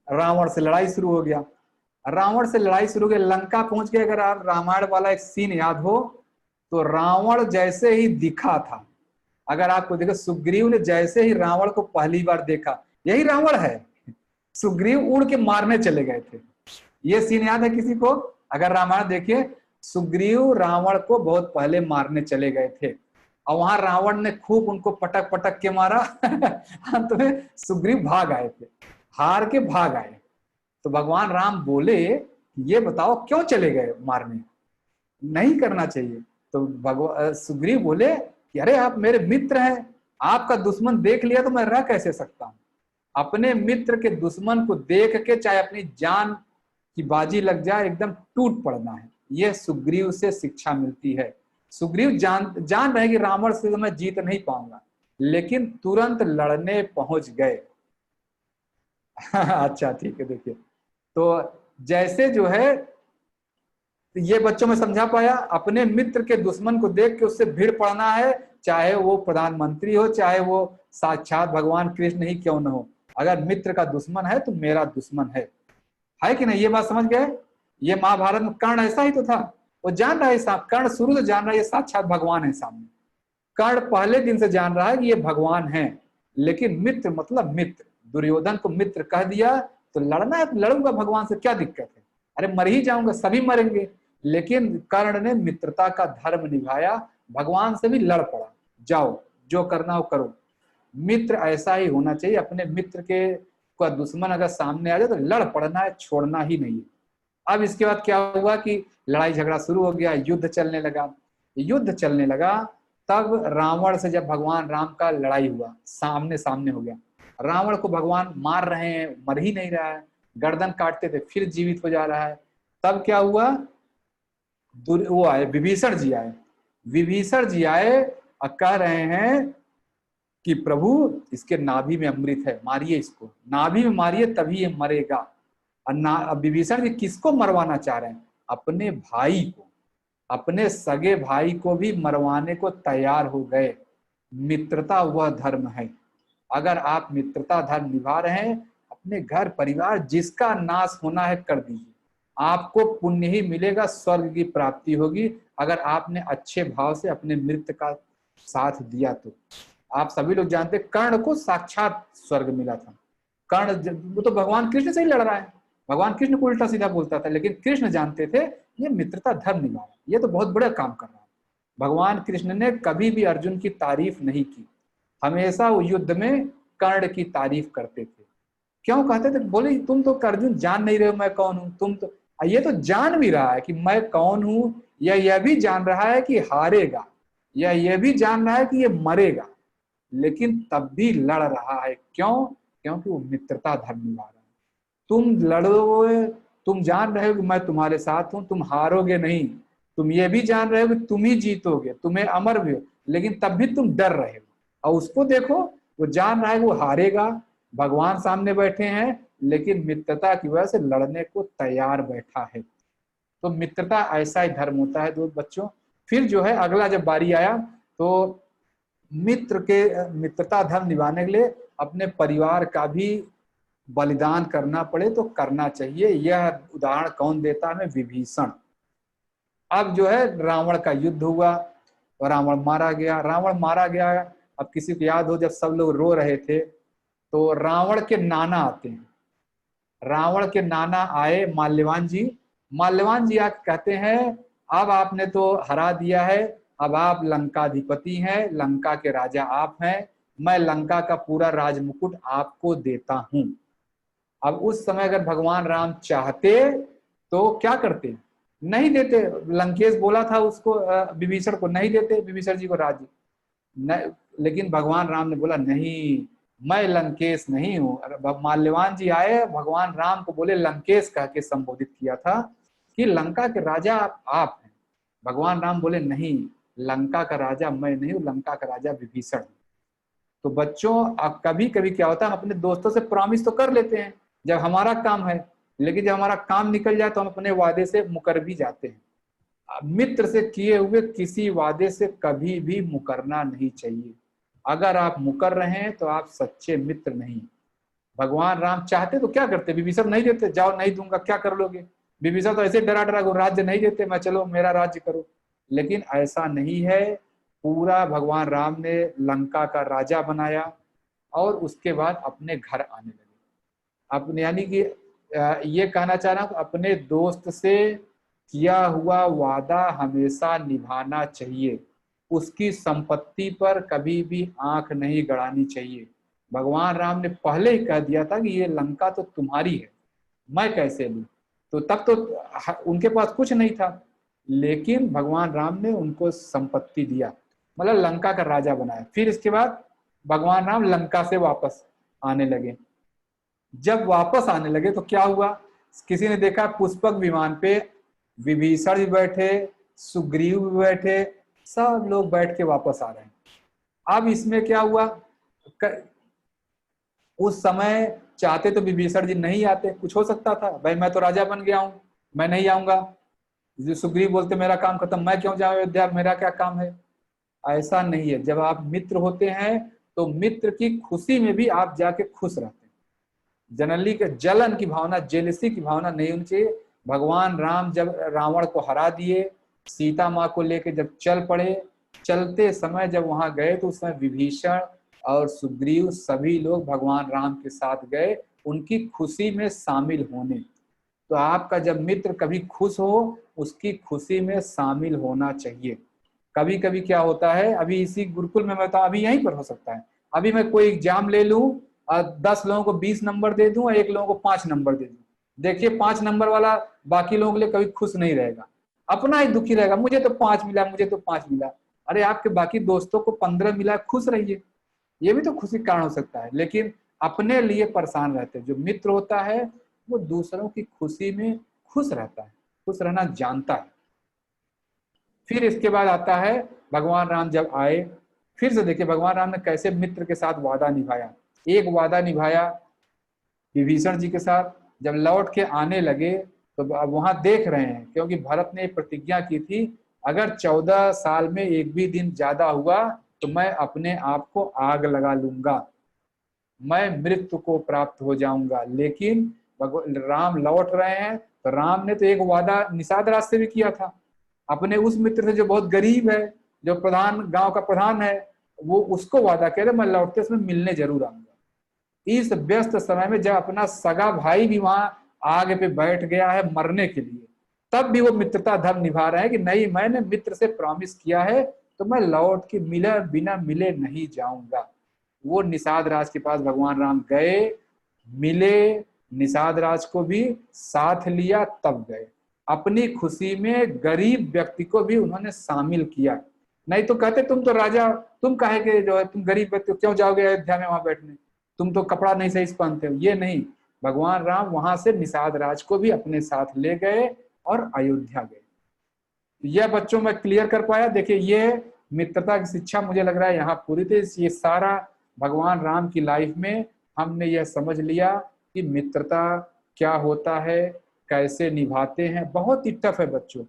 रावण से लड़ाई शुरू हो गया। रावण से लड़ाई शुरू हो गई, लंका पहुंच गए। अगर आप रामायण वाला एक सीन याद हो तो रावण जैसे ही दिखा था, अगर आपको देखो सुग्रीव ने जैसे ही रावण को पहली बार देखा, यही रावण है, सुग्रीव उड़ के मारने चले गए थे। ये सीन याद है किसी को? अगर रामायण देखिए, सुग्रीव रावण को बहुत पहले मारने चले गए थे और वहां रावण ने खूब उनको पटक पटक के मारा। अंत में सुग्रीव भाग आए थे, हार के भाग आए। तो भगवान राम बोले ये बताओ क्यों चले गए मारने, नहीं करना चाहिए। तो सुग्रीव बोले कि अरे आप मेरे मित्र हैं, आपका दुश्मन देख लिया तो मैं रह कैसे सकता हूं। अपने मित्र के दुश्मन को देख के चाहे अपनी जान की बाजी लग जाए, एकदम टूट पड़ना है। यह सुग्रीव से शिक्षा मिलती है। सुग्रीव जान रहे कि रावण से तो मैं जीत नहीं पाऊंगा, लेकिन तुरंत लड़ने पहुंच गए। अच्छा ठीक है, देखिए तो जैसे जो है ये बच्चों में समझा पाया, अपने मित्र के दुश्मन को देख के उससे भीड़ पड़ना है, चाहे वो प्रधानमंत्री हो, चाहे वो साक्षात भगवान कृष्ण ही क्यों न हो। अगर मित्र का दुश्मन है तो मेरा दुश्मन है कि नहीं? ये बात समझ गए? ये महाभारत में कर्ण ऐसा ही तो था, वो जान रहा है, कर्ण शुरू से जान रहा है ये साक्षात भगवान है सामने। कर्ण पहले दिन से जान रहा है कि ये भगवान है, लेकिन मित्र मतलब मित्र, दुर्योधन को मित्र कह दिया तो लड़ना है, लड़ूंगा भगवान से, क्या दिक्कत है, अरे मर ही जाऊंगा, सभी मरेंगे। लेकिन कर्ण ने मित्रता का धर्म निभाया, भगवान से भी लड़ पड़ा, जाओ जो करना हो करो। मित्र ऐसा ही होना चाहिए, अपने मित्र के का दुश्मन अगर सामने आ जाए तो लड़ पड़ना है, छोड़ना ही नहीं है। अब इसके बाद क्या हुआ कि लड़ाई झगड़ा शुरू हो गया, युद्ध चलने लगा। तब रावण से जब भगवान राम का लड़ाई हुआ, सामने सामने हो गया, रावण को भगवान मार रहे हैं, मर ही नहीं रहा है, गर्दन काटते थे फिर जीवित हो जा रहा है। तब क्या हुआ, वो आए विभीषण जी आए और कह रहे हैं कि प्रभु इसके नाभि में अमृत है, मारिए इसको, नाभि में मारिए तभी ये मरेगा। और विभीषण जी किसको मरवाना चाह रहे हैं? अपने भाई को, अपने सगे भाई को भी मरवाने को तैयार हो गए। मित्रता वह धर्म है। अगर आप मित्रता धर्म निभा रहे हैं, अपने घर परिवार जिसका नाश होना है कर दीजिए, आपको पुण्य ही मिलेगा, स्वर्ग की प्राप्ति होगी। अगर आपने अच्छे भाव से अपने मित्र का साथ दिया तो। आप सभी लोग जानते हैं कर्ण को साक्षात स्वर्ग मिला था। कर्ण वो तो भगवान कृष्ण से ही लड़ रहा है, भगवान कृष्ण को उल्टा सीधा बोलता था, लेकिन कृष्ण जानते थे ये मित्रता धर्म निभा रहा है, ये तो बहुत बड़ा काम कर रहा है। भगवान कृष्ण ने कभी भी अर्जुन की तारीफ नहीं की, हमेशा वो युद्ध में कर्ण की तारीफ करते थे। क्यों कहते थे? बोले तुम तो अर्जुन जान नहीं रहे हो मैं कौन हूं, तुम तो, ये तो जान भी रहा है कि मैं कौन हूं, या यह भी जान रहा है कि हारेगा, या यह भी जान रहा है कि ये मरेगा, लेकिन तब भी लड़ रहा है। क्यों? क्योंकि वो मित्रता धर्म निभा रहा है। तुम लड़ोगे, तुम जान रहे हो कि मैं तुम्हारे साथ हूं, तुम हारोगे नहीं, तुम ये भी जान रहे हो कि तुम ही जीतोगे, तुम्हें अमर भी हो, लेकिन तब भी तुम डर रहे हो। और उसको देखो, वो जान रहा है वो हारेगा, भगवान सामने बैठे हैं, लेकिन मित्रता की वजह से लड़ने को तैयार बैठा है। तो मित्रता ऐसा ही धर्म होता है दोस्त बच्चों। फिर जो है अगला जब बारी आया तो मित्रता धर्म निभाने के लिए अपने परिवार का भी बलिदान करना पड़े तो करना चाहिए। यह उदाहरण कौन देता है? विभीषण। अब जो है रावण का युद्ध हुआ, रावण मारा गया। रावण मारा गया, अब किसी को याद हो जब सब लोग रो रहे थे तो रावण के नाना आते हैं। रावण के नाना आए माल्यवान जी। माल्यवान जी आके कहते हैं अब आपने तो हरा दिया है, अब आप लंकाधिपति हैं, लंका के राजा आप हैं, मैं लंका का पूरा राजमुकुट आपको देता हूं। अब उस समय अगर भगवान राम चाहते तो क्या करते? नहीं देते। लंकेश बोला था उसको, विभीषण को, नहीं देते विभीषण जी को राज्य। लेकिन भगवान राम ने बोला नहीं, मैं लंकेश नहीं हूं। माल्यवान जी आए, भगवान राम को बोले लंकेश कह के संबोधित किया था कि लंका के राजा आप हैं। भगवान राम बोले नहीं, लंका का राजा मैं नहीं हूं, लंका का राजा विभीषण। तो बच्चों कभी कभी क्या होता है, हम अपने दोस्तों से प्रॉमिस तो कर लेते हैं जब हमारा काम है, लेकिन जब हमारा काम निकल जाए तो हम अपने वादे से मुकर भी जाते हैं। मित्र से किए हुए किसी वादे से कभी भी मुकरना नहीं चाहिए। अगर आप मुकर रहे हैं तो आप सच्चे मित्र नहीं। भगवान राम चाहते तो क्या करते? विभीषण नहीं देते, जाओ नहीं दूंगा, क्या कर लोगे? विभीषण तो ऐसे डरा डरा राज्य नहीं देते, मैं चलो मेरा राज्य करो। लेकिन ऐसा नहीं है। पूरा भगवान राम ने लंका का राजा बनाया और उसके बाद अपने घर आने लगे। अपने यानी कि ये कहना चाह रहा हूं, अपने दोस्त से किया हुआ वादा हमेशा निभाना चाहिए। उसकी संपत्ति पर कभी भी आंख नहीं गड़ानी चाहिए। भगवान राम ने पहले ही कह दिया था कि ये लंका तो तुम्हारी है, मैं कैसे लूं? तो तब तो उनके पास कुछ नहीं था, लेकिन भगवान राम ने उनको संपत्ति दिया, मतलब लंका का राजा बनाया। फिर इसके बाद भगवान राम लंका से वापस आने लगे। जब वापस आने लगे तो क्या हुआ? किसी ने देखा पुष्पक विमान पे विभीषण भी बैठे, सुग्रीव भी बैठे, सब लोग बैठ के वापस आ रहे हैं। अब इसमें क्या हुआ? उस समय चाहते तो विभीषण जी नहीं आते, कुछ हो सकता था, भाई मैं तो राजा बन गया हूं, मैं नहीं आऊंगा। सुग्रीव बोलते मेरा काम खत्म, मैं क्यों जाऊं अयोध्या, मेरा क्या काम है? ऐसा नहीं है। जब आप मित्र होते हैं तो मित्र की खुशी में भी आप जाके खुश रहते हैं। जनरली के जलन की भावना, जेलसी की भावना नहीं होनी चाहिए। भगवान राम जब रावण को हरा दिए, सीता माँ को लेके जब चल पड़े, चलते समय जब वहां गए तो उसमें विभीषण और सुग्रीव सभी लोग भगवान राम के साथ गए उनकी खुशी में शामिल होने। तो आपका जब मित्र कभी खुश हो, उसकी खुशी में शामिल होना चाहिए। कभी कभी क्या होता है, अभी इसी गुरुकुल में बताऊं, अभी यहीं पर हो सकता है, अभी मैं कोई एग्जाम ले लूं और 10 लोगों को 20 नंबर दे दूं और 1 लोगों को 5 नंबर दे दूं। देखिए 5 नंबर वाला बाकी लोगों के लिए कभी खुश नहीं रहेगा, अपना ही दुखी रहेगा, मुझे तो 5 मिला, मुझे तो 5 मिला। अरे आपके बाकी दोस्तों को 15 मिला, खुश रहिए, ये भी तो खुशी का कारण हो सकता है। लेकिन अपने लिए परेशान रहते हैं। जो मित्र होता है वो दूसरों की खुशी में खुश रहता है, खुश रहना जानता है। फिर इसके बाद आता है भगवान राम जब आए, फिर से देखिए भगवान राम ने कैसे मित्र के साथ वादा निभाया। एक वादा निभाया विभीषण जी के साथ, जब लौट के आने लगे तो अब वहां देख रहे हैं, क्योंकि भरत ने प्रतिज्ञा की थी अगर 14 साल में एक भी दिन ज्यादा हुआ तो मैं अपने आप को आग लगा लूंगा, मैं मृत्यु को प्राप्त हो जाऊंगा। लेकिन राम लौट रहे हैं तो राम ने तो एक वादा निषाद राज से भी किया था, अपने उस मित्र से जो बहुत गरीब है, जो प्रधान, गांव का प्रधान है, वो उसको वादा कह रहे मैं लौटते उसमें मिलने जरूर आऊंगा। इस व्यस्त समय में जब अपना सगा भाई भी वहां आग पे बैठ गया है मरने के लिए, तब भी वो मित्रता धर्म निभा रहे हैं कि नहीं, मैंने मित्र से प्रॉमिस किया है तो मैं लौट के बिना मिले नहीं जाऊंगा। वो निषाद राज के पास भगवान राम गए, मिले, निषाद राज को भी साथ लिया, तब गए। अपनी खुशी में गरीब व्यक्ति को भी उन्होंने शामिल किया। नहीं तो कहते तुम तो राजा, तुम काहे के जो है, तुम गरीब व्यक्ति क्यों जाओगे अयोध्या में वहां बैठने, तुम तो कपड़ा नहीं सही से पहनते हो। ये नहीं, भगवान राम वहां से निषाद राज को भी अपने साथ ले गए और अयोध्या गए। यह बच्चों में क्लियर कर पाया। देखिए ये मित्रता की शिक्षा मुझे लग रहा है यहाँ पूरी थी। ये सारा भगवान राम की लाइफ में हमने यह समझ लिया कि मित्रता क्या होता है, कैसे निभाते हैं। बहुत ही टफ है बच्चों,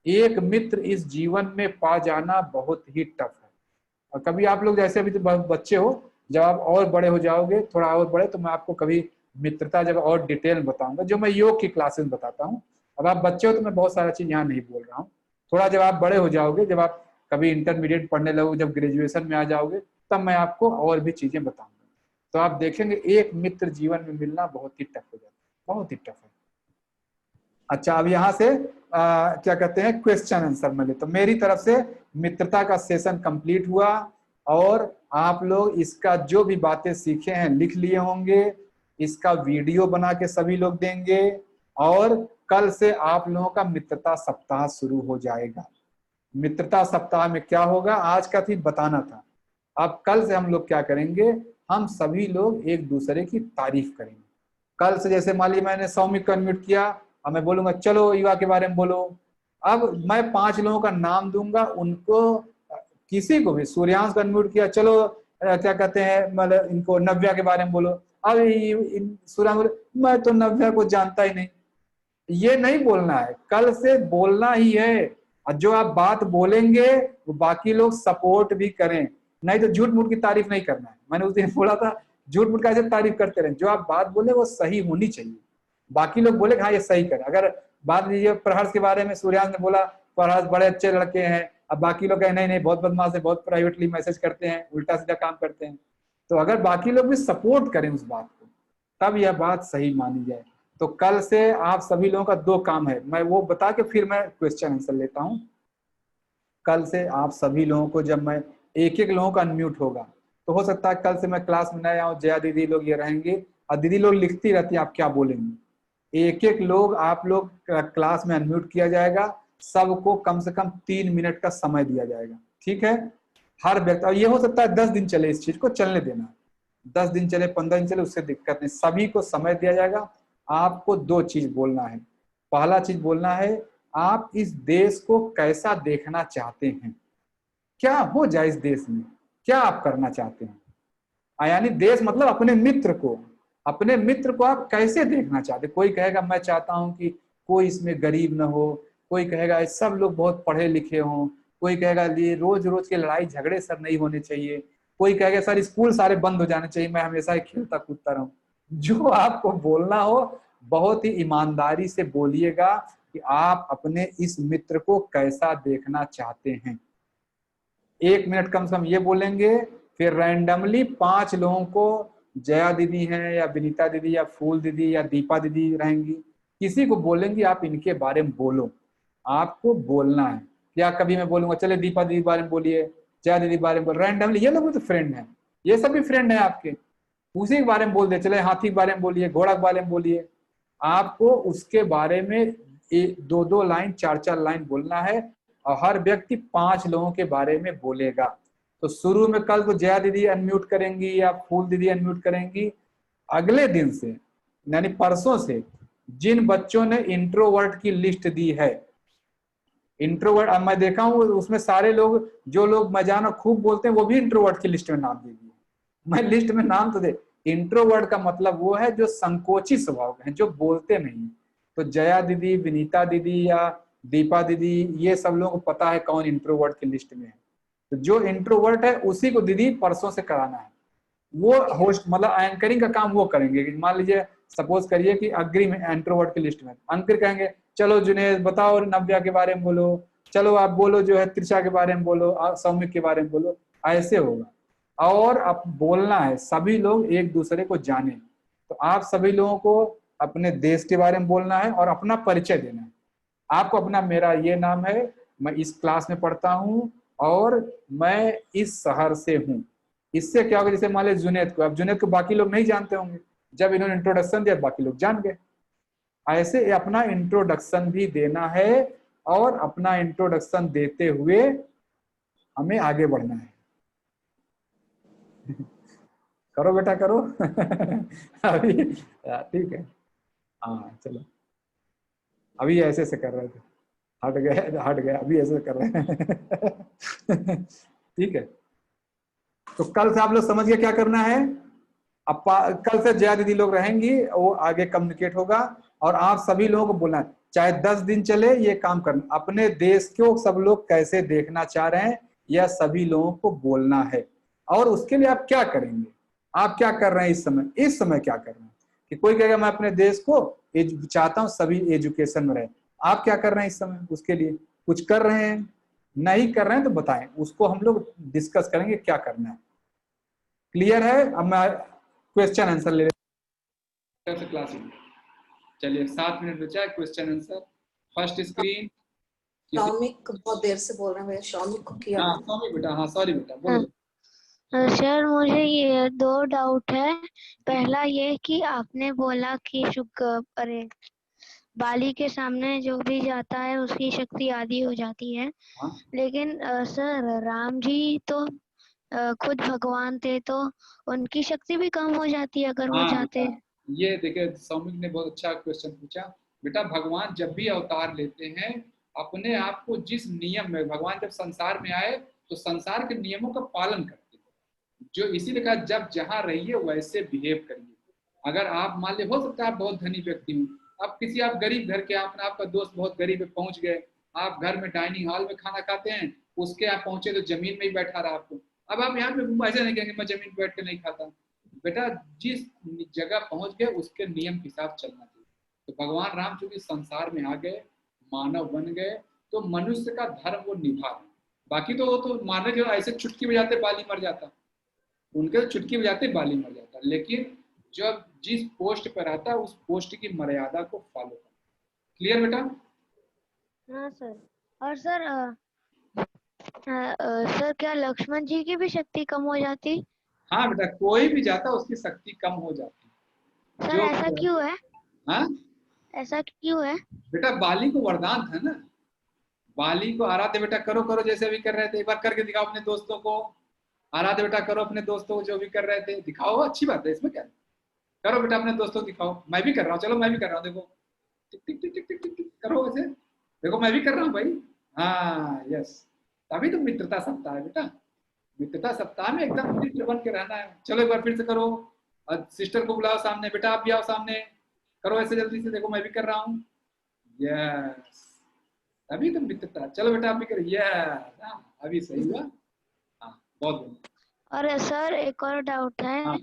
एक मित्र इस जीवन में पा जाना बहुत ही टफ है। और कभी आप लोग जैसे अभी तो बच्चे हो, जब आप और बड़े हो जाओगे, थोड़ा और बड़े, तो मैं आपको कभी मित्रता जब और डिटेल में बताऊंगा, जो मैं योग की क्लासेस में बताता हूँ। अब आप बच्चे हो तो मैं बहुत सारा चीज यहाँ नहीं बोल रहा हूँ। थोड़ा जब आप बड़े हो जाओगे, जब आप कभी इंटरमीडिएट पढ़ने लगोगे, जब ग्रेजुएशन में आ जाओगे, तब मैं आपको और भी चीजें बताऊंगा। तो आप देखेंगे एक मित्र जीवन में मिलना बहुत ही टफ हो जाता है, बहुत ही टफ है। अच्छा, अब यहाँ से क्या कहते हैं, क्वेश्चन आंसर में ले। तो मेरी तरफ से मित्रता का सेशन कंप्लीट हुआ और आप लोग इसका जो भी बातें सीखे हैं लिख लिए होंगे। इसका वीडियो बना के सभी लोग देंगे और कल से आप लोगों का मित्रता सप्ताह शुरू हो जाएगा। मित्रता सप्ताह में क्या होगा, आज का थी बताना था। अब कल से हम लोग क्या करेंगे, हम सभी लोग एक दूसरे की तारीफ करेंगे। कल से जैसे मान ली मैंने सौमिक को अनम्यूट किया, अब मैं बोलूंगा चलो युवा के बारे में बोलो। अब मैं 5 लोगों का नाम दूंगा, उनको किसी को भी, सूर्यांश को अनम्यूट किया, चलो क्या कहते हैं, मतलब इनको नव्या के बारे में बोलो। अब सूर्यांश बोले मैं तो नव्या को जानता ही नहीं। ये नहीं बोलना है, कल से बोलना ही है। और जो आप बात बोलेंगे वो बाकी लोग सपोर्ट भी करें, नहीं तो झूठ मूठ की तारीफ नहीं करना है। मैंने उस दिन बोला था झूठ मूठ का तारीफ करते रहे, जो आप बात बोले वो सही होनी चाहिए। बाकी लोग बोले हाँ ये सही करे। अगर बात लीजिए प्रहर्ष के बारे में, सूर्यांश ने बोला प्रहर्ष बड़े अच्छे लड़के हैं, अब बाकी लोग कहे नहीं नहीं बहुत बदमाश है, बहुत प्राइवेटली मैसेज करते हैं, उल्टा सीधा काम करते हैं। तो अगर बाकी लोग भी सपोर्ट करें उस बात को, तब यह बात सही मानी जाए। तो कल से आप सभी लोगों का 2 काम है, मैं वो बता के फिर मैं क्वेश्चन आंसर लेता हूँ। कल से आप सभी लोगों को, जब मैं एक एक लोगों का अनम्यूट होगा, तो हो सकता है कल से मैं क्लास में नया आऊँ, जया दीदी लोग ये रहेंगे और दीदी लोग लिखती रहती है आप क्या बोलेंगे। एक एक लोग आप लोग क्लास में अनम्यूट किया जाएगा, सबको कम से कम 3 मिनट का समय दिया जाएगा, ठीक है। हर व्यक्ति, और ये हो सकता है 10 दिन चले, इस चीज को चलने देना, 10 दिन चले 15 दिन चले, उससे दिक्कत नहीं, सभी को समय दिया जाएगा। आपको 2 चीज बोलना है। पहला चीज बोलना है, आप इस देश को कैसा देखना चाहते हैं, क्या हो जाए इस देश में, क्या आप करना चाहते हैं। यानी देश मतलब अपने मित्र को, अपने मित्र को आप कैसे देखना चाहते। कोई कहेगा मैं चाहता हूं कि कोई इसमें गरीब ना हो, कोई कहेगा सब लोग बहुत पढ़े लिखे हों, कोई कहेगा ये रोज रोज के लड़ाई झगड़े सर नहीं होने चाहिए, कोई कहेगा सर स्कूल सारे बंद हो जाने चाहिए, मैं हमेशा ही खेलता कूदता रहूं। जो आपको बोलना हो बहुत ही ईमानदारी से बोलिएगा कि आप अपने इस मित्र को कैसा देखना चाहते हैं। 1 मिनट कम से कम ये बोलेंगे। फिर रैंडमली 5 लोगों को, जया दीदी हैं या विनीता दीदी या फूल दीदी या दीपा दीदी रहेंगी, किसी को बोलेंगे आप इनके बारे में बोलो, आपको बोलना है। या कभी मैं बोलूंगा चले दीपा दीदी बारे में बोलिए, जया दीदी बारे में बोल, रैंडमली, ये लोग तो फ्रेंड हैं, ये सब भी फ्रेंड है आपके, उसी के बारे में बोल दे, चले हाथी के बारे में बोलिए, घोड़ा के बारे में बोलिए। आपको उसके बारे में 2-2 लाइन 4-4 लाइन बोलना है और हर व्यक्ति 5 लोगों के बारे में बोलेगा। तो शुरू में कल तो जया दीदी अनम्यूट करेंगी या फूल दीदी अनम्यूट करेंगी। अगले दिन से यानी परसों से जिन बच्चों ने इंट्रोवर्ट की लिस्ट दी है, इंट्रोवर्ट, अब मैं देखा हूँ उसमें सारे लोग, जो लोग मजाना खूब बोलते हैं वो भी इंट्रोवर्ट की लिस्ट में नाम दे दिए। मैं लिस्ट में नाम तो दे, इंट्रोवर्ट का मतलब वो है जो संकोची स्वभाव के हैं, जो बोलते नहीं। तो जया दीदी, विनीता दीदी या दीपा दीदी, ये सब लोगों को पता है कौन इंट्रोवर्ट की लिस्ट में है। तो जो इंट्रोवर्ट है उसी को दीदी परसों से कराना है। वो होस्ट मतलब एंकरिंग का काम वो करेंगे। मान लीजिए सपोज करिए कि अग्री में इंट्रोवर्ट की लिस्ट में, अंकर कहेंगे चलो जुनेद बताओ नव्या के बारे में बोलो, चलो आप बोलो जो है त्रिषा के बारे में बोलो, सौमिक के बारे में बोलो, ऐसे होगा। और अब बोलना है, सभी लोग एक दूसरे को जाने। तो आप सभी लोगों को अपने देश के बारे में बोलना है और अपना परिचय देना है। आपको अपना, मेरा ये नाम है, मैं इस क्लास में पढ़ता हूँ और मैं इस शहर से हूँ। इससे क्या होगा, जैसे मान लीजिए जुनेद को, अब जुनेद को बाकी लोग नहीं जानते होंगे, जब इन्होंने इंट्रोडक्शन दिया बाकी लोग जान गए। ऐसे अपना इंट्रोडक्शन भी देना है और अपना इंट्रोडक्शन देते हुए हमें आगे बढ़ना है। करो बेटा करो। अभी ठीक है, हाँ चलो, अभी ऐसे से कर रहे थे, हट गए, अभी ऐसे कर रहे हैं। ठीक है, तो कल से आप लोग समझ गए क्या करना है। अब कल से जया दीदी लोग रहेंगी, वो आगे कम्युनिकेट होगा। और आप सभी लोगों को बोलना है, चाहे 10 दिन चले ये काम करना, अपने देश को सब लोग कैसे देखना चाह रहे हैं यह सभी लोगों को बोलना है। और उसके लिए आप क्या करेंगे, आप क्या कर रहे हैं इस समय क्या कर रहे हैं, कि कोई कहेगा मैं अपने देश को चाहता हूं सभी एजुकेशन में रहे, आप क्या कर रहे हैं इस समय, उसके लिए कुछ कर रहे हैं, नहीं कर रहे हैं तो बताएं, उसको हम लोग डिस्कस करेंगे क्या करना है। क्लियर है? अब मैं क्वेश्चन आंसर ले क्लास में, चलिए 7 मिनट बचा है, question answer. First screen Shoumik बहुत देर से बोल रहे हैं भैया, शौमिक को किया। हाँ सॉरी बेटा, हाँ सॉरी बेटा, बोलो। सर मुझे ये 2 डाउट है। पहला ये कि आपने बोला कि अरे बाली के सामने जो भी जाता है उसकी शक्ति आधी हो जाती है। हाँ? लेकिन सर राम जी तो खुद भगवान थे, तो उनकी शक्ति भी कम हो जाती है अगर वो हाँ जाते। बेटा, ये देखिए सौमिक ने बहुत अच्छा क्वेश्चन पूछा। बेटा भगवान जब भी अवतार लेते हैं अपने आप को जिस नियम में, भगवान जब संसार में आए तो संसार के नियमों का पालन करते हैं, जो इसीलिए कहा जब जहाँ रहिए वैसे बिहेव करिए। अगर आप मान लीजिए, हो सकता है आप बहुत धनी व्यक्ति हो, अब किसी आप गरीब घर के, आपका दोस्त बहुत गरीब है, पहुंच गए, आप घर में डाइनिंग हॉल में खाना खाते हैं, उसके आप पहुंचे तो जमीन में ही बैठा रहा आपको। अब आप यहाँ पे ऐसा नहीं कहेंगे मैं जमीन पे बैठ के नहीं खाता। बेटा जिस जगह पहुंच गए उसके नियम के साथ चलना चाहिए। तो भगवान राम चूंकि संसार में आ गए, मानव बन गए, तो मनुष्य का धर्म वो निभा रहे। बाकी तो वो तो मारने के ऐसे चुटकी बजाते बाली मर जाता, उनके चुटकी बजाते बाली मर जाता, लेकिन जब जिस पोस्ट पर आता है उस पोस्ट की मर्यादा को फॉलो करना। क्लियर बेटा? हाँ सर। और सर सर क्या लक्ष्मण जी की भी शक्ति कम हो जाती? हाँ बेटा, कोई भी जाता उसकी शक्ति कम हो जाती। सर ऐसा क्यों है? हाँ ऐसा क्यों है? बेटा बाली को वरदान था ना, बाली को आराध्य बेटा करो करो जैसे अभी कर रहे थे, एक बार करके दिखाओ अपने दोस्तों को, आराध्य बेटा करो अपने दोस्तों को जो भी कर रहे थे, दिखाओ, अच्छी बात है, इसमें क्या, करो बेटा अपने दोस्तों को दिखाओ। मैं भी कर रहा हूँ, चलो मैं भी कर रहा हूँ, देखो टिक टिक टिक टिक टिक टिक टिक करो वैसे, देखो मैं भी कर रहा हूँ भाई। हाँ यस, तभी तो मित्रता सप्ताह है बेटा, मित्रता सप्ताह में एकदम मित्र बन के रहना है। चलो एक बार फिर से करो, सिस्टर को बुलाओ सामने, बेटा आप भी आओ सामने, करो ऐसे जल्दी से, देखो मैं भी कर रहा हूँ, यस अभी तो मित्रता। चलो बेटा आप भी करो, यस अभी सही हुआ, हाँ बहुत बढ़िया। और सर एक और डाउट है। हाँ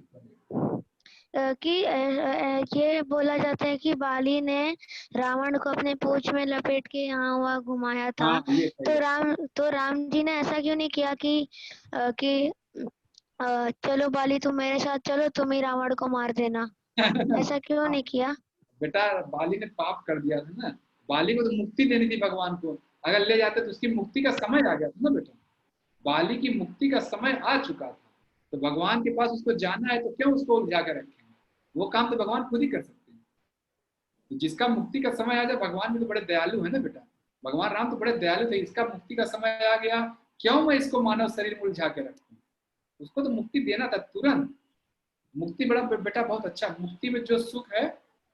कि ये बोला जाता है कि बाली ने रावण को अपने पूंछ में लपेट के यहाँ वहाँ घुमाया था। हाँ, ये सही तो राम जी ने ऐसा क्यों नहीं किया कि चलो बाली तुम मेरे साथ चलो, तुम ही रावण को मार देना, ऐसा क्यों नहीं किया? बेटा बाली ने पाप कर दिया था ना, बाली को तो मुक्ति देनी थी भगवान को, अगर ले जाते तो उसकी मुक्ति का समय आ गया था ना बेटा, बाली की मुक्ति का समय आ चुका था, तो भगवान के पास उसको जाना है तो क्यों उसको उलझा कर रखेंगे, वो काम तो भगवान खुद ही कर सकते हैं। तो जिसका मुक्ति का समय आ जाए, भगवान भी तो बड़े दयालु है ना बेटा, भगवान राम तो बड़े दयालु थे, इसका मुक्ति का समय आ गया, क्यों मैं इसको मानव शरीर में उलझा के रखूं, उसको तो मुक्ति देना था तुरंत। मुक्ति बड़ा बेटा बहुत अच्छा, मुक्ति में जो सुख है,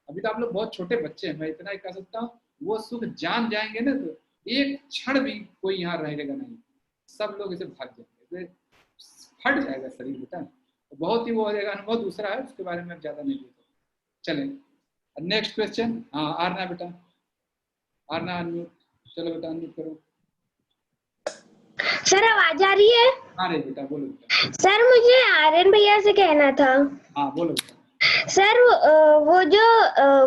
अभी तो आप लोग बहुत छोटे बच्चे हैं, मैं इतना ही कह सकता हूँ, वो सुख जान जाएंगे ना तो एक क्षण भी कोई यहाँ रहेगा नहीं, सब लोग इसे भाग जाएंगे, फट जाएगा शरीर बेटा, तो बहुत ही वो हो जाएगा। अनुभव दूसरा है, उसके बारे में ज्यादा नहीं बोलते। चले नेक्स्ट क्वेश्चन। हाँ आरना बेटा, आरना अनम्यूट, चलो बेटा अनम्यूट करो। सर आवाज आ रही है? हाँ रे बेटा बोलो बेटा। सर मुझे आर्यन भैया से कहना था। हाँ बोलो बेटा। सर वो जो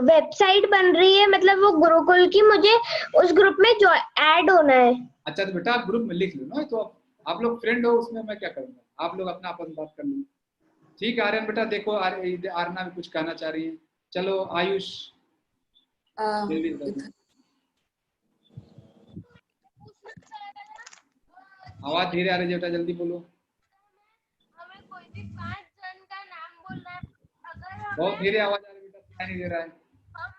वेबसाइट बन रही है, मतलब वो गुरुकुल की, मुझे उस ग्रुप में जो ऐड होना है। अच्छा तो बेटा आप ग्रुप में लिख लो ना, तो आप लोग फ्रेंड हो, उसमें मैं क्या करूँगा, आप लोग अपना आपस बात कर लो। ठीक है आर्यन बेटा, देखो आरना भी कुछ कहना चाह रही है, चलो आयुष। आवाज धीरे आ रही है बेटा, जल्दी बोलो। हमें कोई भी 5 जन का नाम बोलना है, अगर बहुत धीरे आवाज आ रही है बेटा, सुनाई नहीं दे रहा है। हम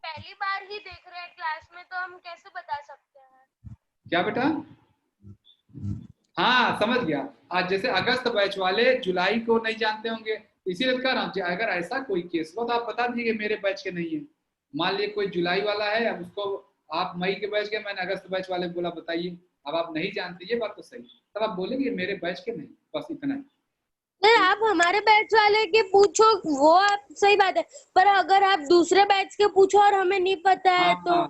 पहली बार ही देख रहे हैं क्लास में, तो हम कैसे बता सकते हैं? क्या बेटा? हाँ समझ गया, आज जैसे अगस्त बैच वाले जुलाई को नहीं जानते होंगे, इसीलिए कह रहा हूँ अगर ऐसा कोई केस हो तो आप बता दीजिए मेरे बैच के नहीं है। मान लीजिए कोई जुलाई वाला है, अब उसको आप मई के बैच के, मैंने अगस्त बैच वाले बोला बताइए, अब आप नहीं जानते, ये बात तो सही, तब आप बोलेंगे मेरे बैच के नहीं, बस इतना ही। सर आप हमारे बैच वाले के पूछो, वो आप सही बात है, पर अगर आप दूसरे बैच के पूछो और हमें नहीं पता है तो हाँ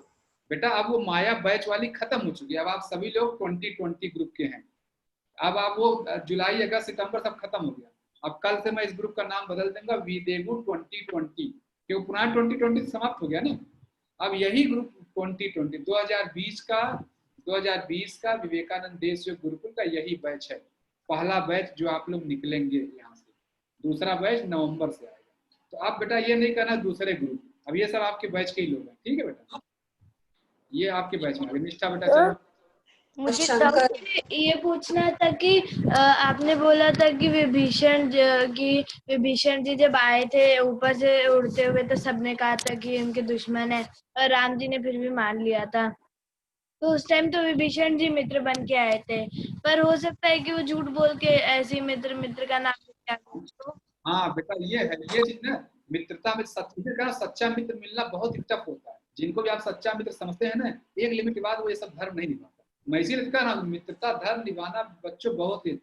बेटा, अब वो माया बैच वाली खत्म हो चुकी है। अब आप सभी लोग 2020 ग्रुप के हैं। अब आप वो जुलाई अगस्त सितंबर सब खत्म हो गया। अब कल से मैं इस ग्रुप का नाम बदल दूंगा विदेगु 2020, क्योंकि पुराना 2020 समाप्त हो गया ना। अब यही ग्रुप 2020 का विवेकानंद देश योग गुरुकुल का यही बैच है, पहला बैच जो आप लोग निकलेंगे यहाँ से। दूसरा बैच नवंबर से आएगा। तो आप बेटा ये नहीं करना दूसरे ग्रुप, अब ये सब आपके बैच के ही लोग हैं, ठीक है बेटा, ये आपके बैच में आ गए। निष्ठा बेटा चलो। मुझे ये पूछना था कि आपने बोला था कि विभीषण जी जब आए थे ऊपर से उड़ते हुए तो सबने कहा था कि उनके दुश्मन है, और राम जी ने फिर भी मान लिया था। तो उस टाइम तो विभीषण जी मित्र बन के आए थे, पर हो सकता है कि वो झूठ बोल के ऐसी मित्र का नाम क्या। हाँ बेटा ये है, ये चीज ना, मित्रता में सच्चा मित्र मिलना बहुत ही टफ होता है। जिनको भी आप सच्चा मित्र समझते हैं ना, एक लिमिट के बाद वो ये सब धर्म नहीं निभाता। मैं इसीलिए कह रहा हूँ मित्रता धर्म निभाना बच्चों बहुत ही।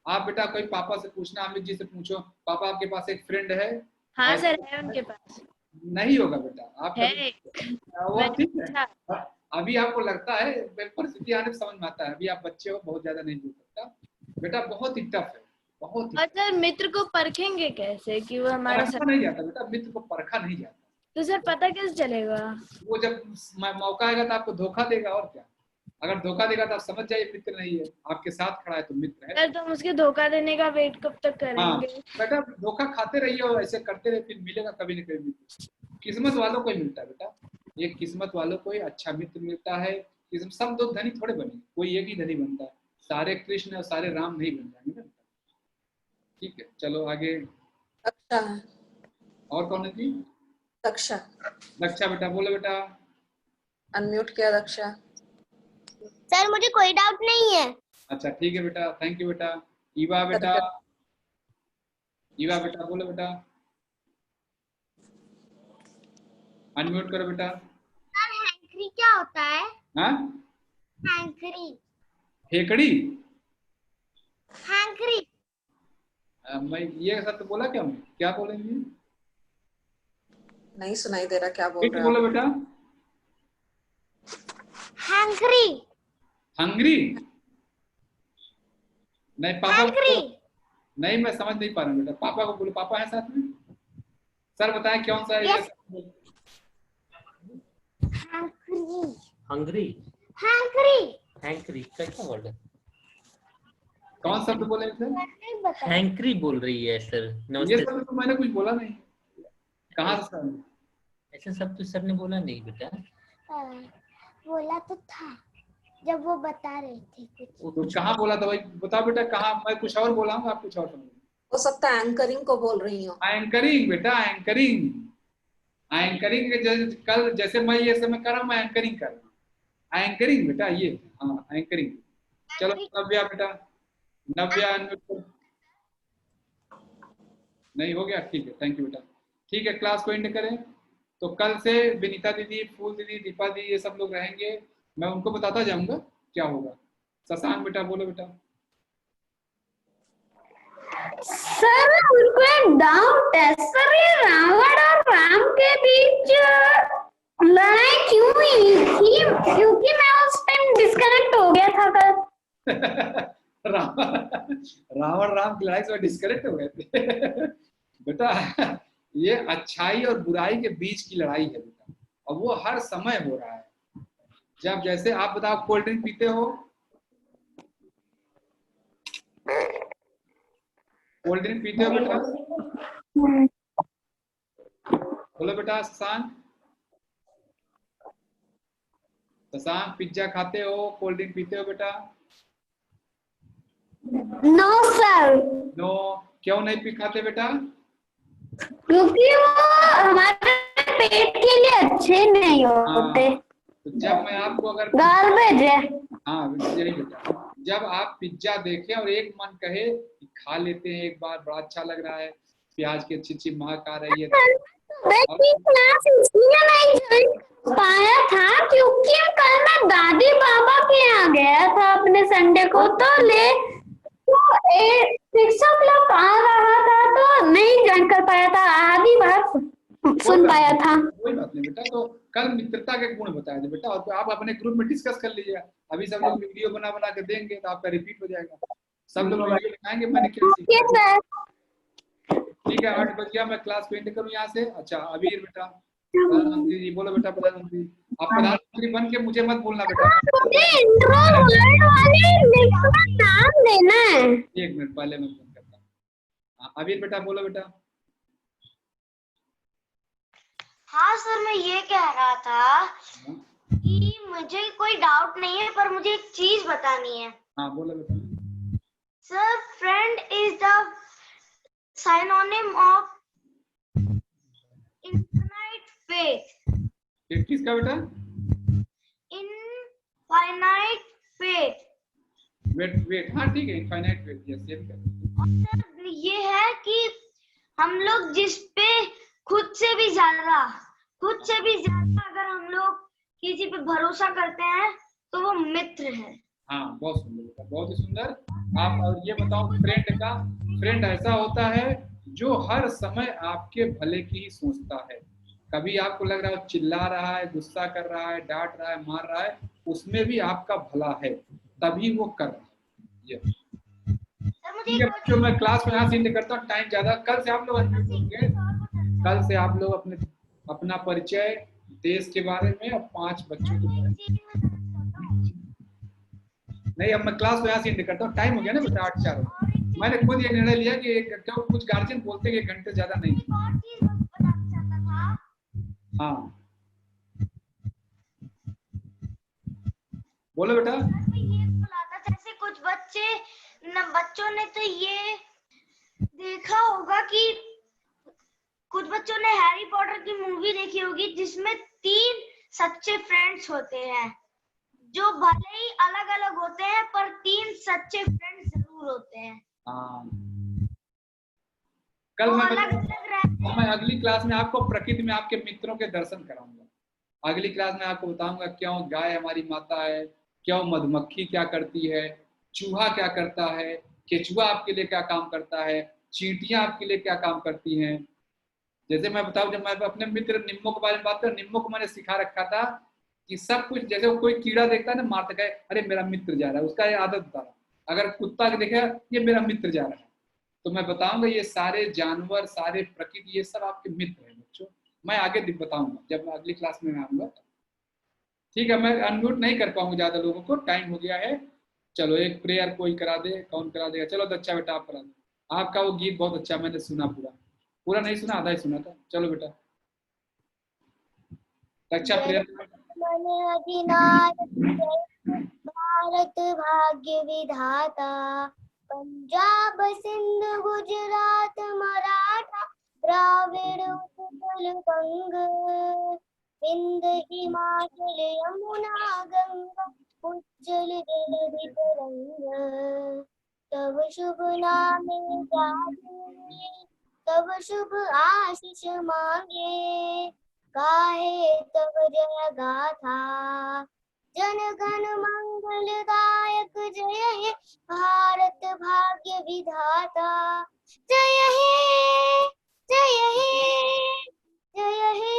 आप बेटा कोई पापा से पूछना, अमित जी से पूछो, पापा आपके पास एक फ्रेंड है? हाँ सर है उनके पास। नहीं होगा बेटा, आप है। वो ठीक है, अभी आपको लगता है, परिस्थिति आने पर समझ में आता है, अभी आप बच्चे हो, बहुत ज्यादा नहीं बोल सकता बेटा, बहुत ही टफ है, बहुत ही। और सर मित्र को परखेंगे कैसे कि वो हमारा परखा नहीं जाता बेटा, मित्र को परखा नहीं जाता। तो सर पता कैसे चलेगा? वो जब मौका आएगा तो आपको धोखा देगा, और क्या। अगर धोखा देगा तो आप समझ जाइए मित्र नहीं है, आपके साथ खड़ा है तो मित्र है। तो हम उसके धोखा देने का वेट कब तक करेंगे? हाँ बेटा, धोखा खाते रहिए और ऐसे करते रहिए, फिर मिलेगा कभी न कभी मित्र। किस्मत वालों को ही मिलता है बेटा, ये किस्मत वालों को ही अच्छा मित्र मिलता है। सब दो धनी थोड़े बने, कोई एक ही धनी बनता है, सारे कृष्ण और सारे राम नहीं बन जाएंगे ना। ठीक है चलो आगे। दक्षा। और कौन है जी? दक्षा। दक्षा बेटा बोलो बेटा। अनम्यूट किया दक्षा। सर मुझे कोई डाउट नहीं है। अच्छा ठीक है बेटा, थैंक यू बेटा। ईवा बेटा, ईवा बेटा बोलो बेटा, अनम्यूट करो बेटा। सर हैंकरी क्या होता है? हाँ हैंकरी। हेकड़ी? हैंकरी। मैं ये शब्द बोला क्या, मैं क्या बोलेंगे? नहीं सुनाई दे रहा क्या बोल रहे बोलो बेटा। हैंकरी। हंगरी? नहीं पापा हैंकरी। नहीं, मैं समझ नहीं पा रहा बेटा, पापा को बोलो, पापा है साथ में। सर बताएं कौन सा है? हंगरी। हैंकरी। हैंकरी क्या वर्ड है? कौन शब्द बोले सर? हैंकरी बोल रही है सर। ये शब्द तो मैंने कुछ बोला नहीं, कहाँ से सर? ऐसा शब्द तो सर ने बोला नहीं बेटा। बोला तो था जब वो बता रहे थे कुछ। तो कहाँ बोला था भाई, बताओ बेटा कहाँ? मैं कुछ और बोला हूँ, आप कुछ और समझ। हो सकता है एंकरिंग को बोल रही हूँ। एंकरिंग बेटा, एंकरिंग। एंकरिंग के कल जैसे मैं ये समय कर रहा हूँ, मैं एंकरिंग कर रहा हूँ। एंकरिंग बेटा ये, हाँ एंकरिंग। चलो नव्या बेटा, नव्या नहीं हो गया? ठीक है, थैंक यू बेटा। ठीक है, क्लास को एंड करें। तो कल से विनीता दीदी, फूल दीदी, दीपा दीदी, ये सब लोग रहेंगे, मैं उनको बताता जाऊंगा क्या होगा। शशांक बेटा बोलो बेटा। सर मुझको एक डाउट है सर, ये रावण और राम के बीच लड़ाई क्यों हुई थी? क्योंकि मैं उस टाइम डिस्कनेक्ट हो गया था कल। रावण राम की लड़ाई से डिस्कनेक्ट हो गए थे बेटा। ये अच्छाई और बुराई के बीच की लड़ाई है बेटा, और वो हर समय हो रहा है। जब जैसे आप बताओ, कोल्ड ड्रिंक पीते हो? कोल्ड ड्रिंक पीते हो बेटा? बोलो बेटा। शशांक, शशांक पिज्जा खाते हो, कोल्ड ड्रिंक पीते हो बेटा? No sir. नो, क्यों नहीं पी खाते बेटा? क्योंकि वो हमारे पेट के लिए अच्छे नहीं होते। तो जब मैं आपको अगर गार्बेज है। हाँ यही बेटा, जब आप पिज्जा देखें और एक मन कहे कि खा लेते हैं एक बार, बड़ा अच्छा लग रहा है, प्याज की अच्छी अच्छी महक आ रही है, क्लास इसलिए नहीं ज्वाइन पाया था क्योंकि कल मैं दादी बाबा के यहाँ गया था अपने संडे को, तो 6 o'clock आ रहा सुन पाया था। कोई बात नहीं बेटा, तो कल मित्रता के गुण बताए थे बेटा, और आप अपने ग्रुप में डिस्कस कर लीजिएगा। अभी सब लोग वीडियो बना बना के देंगे तो आपका रिपीट हो जाएगा, सब लोग वीडियो दिखाएंगे मैंने क्या सीखा। ठीक है, 8 बज गया, मैं क्लास को एंड करूँ यहाँ से। अच्छा अबीर बेटा, प्रधानमंत्री जी बोलो बेटा। प्रधानमंत्री, आप प्रधानमंत्री बन के मुझे मत बोलना बेटा, नाम देना है। 1 मिनट पहले मैं फोन करता हूँ। अबीर बेटा बोलो बेटा। हाँ सर, मैं ये कह रहा था कि मुझे कोई डाउट नहीं है, पर मुझे एक चीज बतानी है। हाँ बोलो बेटा। Sir, friend is the synonym of infinite faith. किसका बेटा? Infinite faith. वेट हाँ ठीक है, इनफाइनाइट वेट, यस ये भी कर। और सर ये है कि हम लोग जिस पे खुद से भी ज्यादा अगर हम लोग किसी पे भरोसा करते हैं तो वो मित्र है। हाँ बहुत सुंदर बेटा, बहुत ही सुंदर। आप और ये बताओ, फ्रेंड ऐसा होता है जो हर समय आपके भले की ही सोचता है। कभी आपको लग रहा है चिल्ला रहा है, गुस्सा कर रहा है, डांट रहा है, मार रहा है, उसमें भी आपका भला है, तभी वो कर रहा है। ठीक है बच्चों, मैं क्लास में यहाँ से करता हूँ, टाइम ज्यादा। कल से आप लोग अनम्यूट होंगे, कल से आप लोग अपना परिचय देश के बारे में और 5 बच्चों के बारे में। नहीं, अब मैं क्लास को यहाँ से करता हूँ, टाइम हो गया ना बेटा 8:04। मैंने खुद ये निर्णय लिया कि कुछ गार्जियन बोलते हैं 1 घंटे ज्यादा नहीं। हाँ बोलो बेटा। ये बोला था, जैसे कुछ बच्चों ने तो ये देखा होगा कि कुछ बच्चों ने हैरी पॉटर की मूवी देखी होगी जिसमें 3 सच्चे फ्रेंड्स होते हैं, जो भले ही अलग अलग होते हैं पर 3 सच्चे फ्रेंड्स जरूर होते हैं। हाँ कल मैं अगली क्लास में आपको प्रकृति में आपके मित्रों के दर्शन कराऊंगा। अगली क्लास में आपको बताऊंगा क्यों गाय हमारी माता है, क्यों मधुमक्खी क्या करती है, चूहा क्या करता है, केचुआ आपके लिए क्या काम करता है, चींटियां आपके लिए क्या काम करती हैं। जैसे मैं बताऊं, जब मैं अपने मित्र निम्मो के बारे में बात करूं, निम्मो को मैंने सिखा रखा था कि सब कुछ, जैसे वो कोई कीड़ा देखता है ना, मारता गए अरे मेरा मित्र जा रहा है, उसका ये आदत बता रहा। अगर कुत्ता देखे ये मेरा मित्र जा रहा है, तो मैं बताऊंगा ये सारे जानवर, सारे प्रकृति, ये सब आपके मित्र हैं बच्चों। मैं आगे बताऊंगा जब अगली क्लास में आऊंगा। ठीक है, मैं अनम्यूट नहीं कर पाऊंगा ज्यादा लोगों को, टाइम हो गया है। चलो एक प्रेयर कोई करा दे, कौन करा देगा? चलो तो अच्छा बेटा आप करा दो। आपका वो गीत बहुत अच्छा, मैंने सुना, पूरा नहीं सुना, आधा ही सुना था। चलो बेटा अच्छा प्रेयर। भारत भाग्य विधाता, पंजाब सिंध गुजरात मराठा द्राविड़ उत्कल बंग, विंध्य हिमाचल यमुना गंगा उज्जल जलधि तरंग, तब शुभ नामे गाहे, तब शुभ आशीष मांगे, गाहे तब जय गाथा, जन गण मंगलदायक जय हे भारत भाग्य विधाता, जय हे जय हे जय हे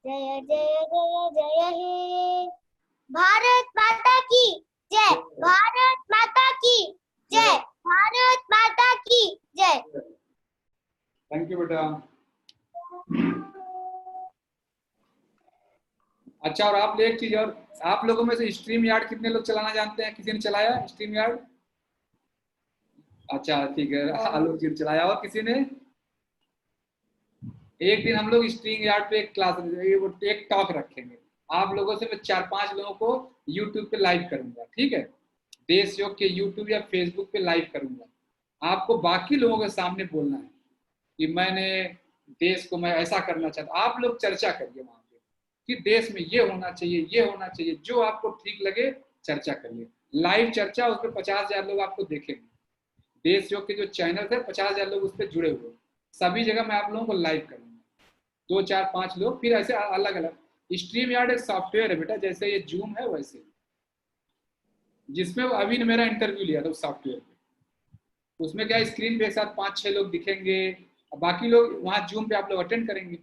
जय जय जय जय हे। भारत माता की जय, भारत माता की जय, भारत माता की जय। थैंक यू बेटा। अच्छा, और आप एक चीज और, आप लोगों में से स्ट्रीम यार्ड कितने लोग चलाना जानते हैं? किसी ने चलाया स्ट्रीम यार्ड? अच्छा ठीक है, आलोक जी ने चलाया। और किसी ने? एक दिन हम लोग स्ट्रीम यार्ड पे एक क्लास, एक टॉक रखेंगे। आप लोगों से मैं 4-5 लोगों को यूट्यूब पे लाइव करूंगा, ठीक है? देश योग के यूट्यूब या फेसबुक पे लाइव करूंगा। आपको बाकी लोगों के सामने बोलना है कि मैंने देश को मैं ऐसा करना चाहता। आप लोग चर्चा करिए वहां पे कि देश में ये होना चाहिए, ये होना चाहिए, जो आपको ठीक लगे चर्चा करिए। लाइव चर्चा, उस पर 50,000 लोग आपको देखेंगे। देश योग के जो चैनल है 50,000 लोग उस पर जुड़े हुए, सभी जगह मैं आप लोगों को लाइव करूंगा। 2, 4, 5 लोग, फिर ऐसे अलग अलग। स्ट्रीम यार्ड एक सॉफ्टवेयर है बेटा, जैसे ये जूम है वैसे, जिसमें अभी ने मेरा इंटरव्यू लिया था उस सॉफ्टवेयर पे। उसमें क्या, स्क्रीन पे एक साथ 5-6 लोग दिखेंगे, अब बाकी लोग वहाँ जूम पे आप लोग अटेंड करेंगे,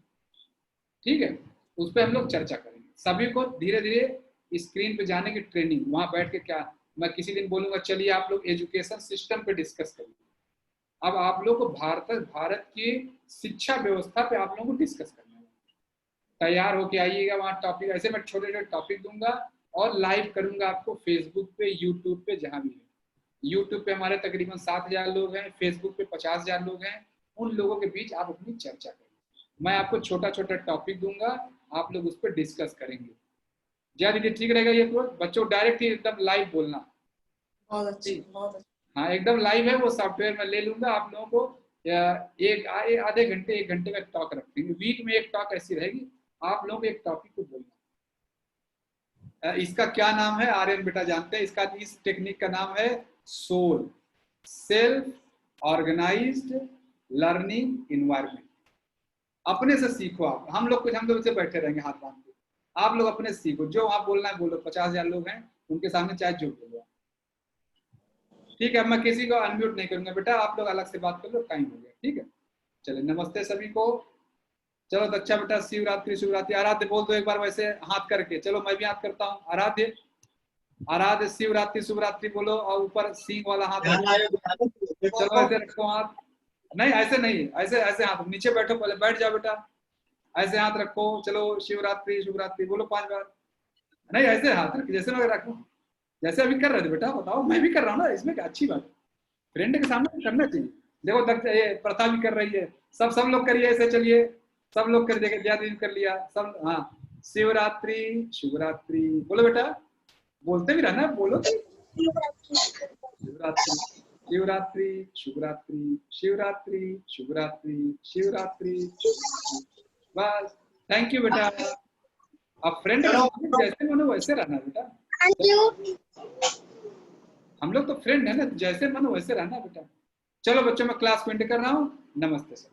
ठीक है, उस पर हम लोग चर्चा करेंगे। सभी को धीरे धीरे स्क्रीन पे जाने की ट्रेनिंग, वहाँ बैठ के क्या, मैं किसी दिन बोलूंगा चलिए आप लोग एजुकेशन सिस्टम पे डिस्कस करेंगे। अब आप लोग को भारत की शिक्षा व्यवस्था पे आप लोगों को डिस्कस करना है। तैयार होके आइएगा वहाँ टॉपिक, ऐसे मैं छोटे छोटे टॉपिक दूंगा और लाइव करूंगा आपको फेसबुक पे, यूट्यूब पे, जहाँ भी है। यूट्यूब पे हमारे तकरीबन 7,000 लोग हैं, फेसबुक पे 50,000 लोग हैं। उन लोगों के बीच आप अपनी चर्चा करें। मैं आपको छोटा छोटा टॉपिक दूंगा, आप लोग उस पर डिस्कस करेंगे। जय दीदी, ठीक रहेगा ये अप्रोच? बच्चों डायरेक्ट ही एकदम लाइव बोलना। बहुत अच्छी, बहुत अच्छी। हाँ एकदम लाइव है, वो सॉफ्टवेयर मैं ले लूंगा। आप लोगों को एक आधे घंटे 1 घंटे का टॉक रखेंगे, वीक में एक टॉक ऐसी रहेगी, आप लोग एक टॉपिक को बोलना। इसका क्या नाम है आर्यन बेटा जानते हैं? इसका, इस टेक्निक का नाम है soul, self organised learning environment. अपने से सीखो आप, हम लोग से बैठे रहेंगे हाथ बांध के, आप लोग अपने से सीखो, जो वहां बोलना है बोलो। 50,000 लोग हैं, उनके सामने चाहे जो बोलो, ठीक है। मैं किसी को अनम्यूट नहीं करूंगा बेटा, आप लोग अलग से बात कर लो, टाइम हो गया, ठीक है। चलिए नमस्ते सभी को। चलो तो अच्छा बेटा, शिवरात्रि शिवरात्रि। आराध्य बोल दो एक बार वैसे हाथ करके, चलो मैं भी हाथ करता हूँ। आराध्य, आराध्य शिवरात्रि शिवरात्रि बोलो, और ऊपर सिंह वाला हाथ चलो ऐसे रखो हाथ, नहीं ऐसे नहीं, ऐसे ऐसे हाथ, नीचे बैठो, पहले बैठ जाओ बेटा, ऐसे हाथ रखो। चलो शिवरात्रि शिवरात्रि बोलो 5 बार। नहीं ऐसे हाथ रखो, जैसे मैं रखो, जैसे अभी कर रहे थे बेटा, बताओ मैं भी कर रहा हूँ ना, इसमें क्या अच्छी बात है, फ्रेंड के सामने करना चाहिए। देखो ये प्रथा भी कर रही है, सब लोग करिए ऐसे, चलिए सब लोग कर देंगे, ज्यादा कर लिया सब। हाँ शिवरात्रि शिवरात्रि बोलो बेटा, बोलते भी रहना, बोलो शिवरात्रि शिवरात्रि शिवरात्रि शिवरात्रि शिवरात्रि शिवरात्रि। बस, थैंक यू बेटा। अब फ्रेंड जैसे मनो वैसे रहना बेटा, हम लोग तो फ्रेंड है ना, जैसे मनो वैसे रहना बेटा। चलो बच्चों, मैं क्लास को एंड कर रहा हूँ। नमस्ते सर।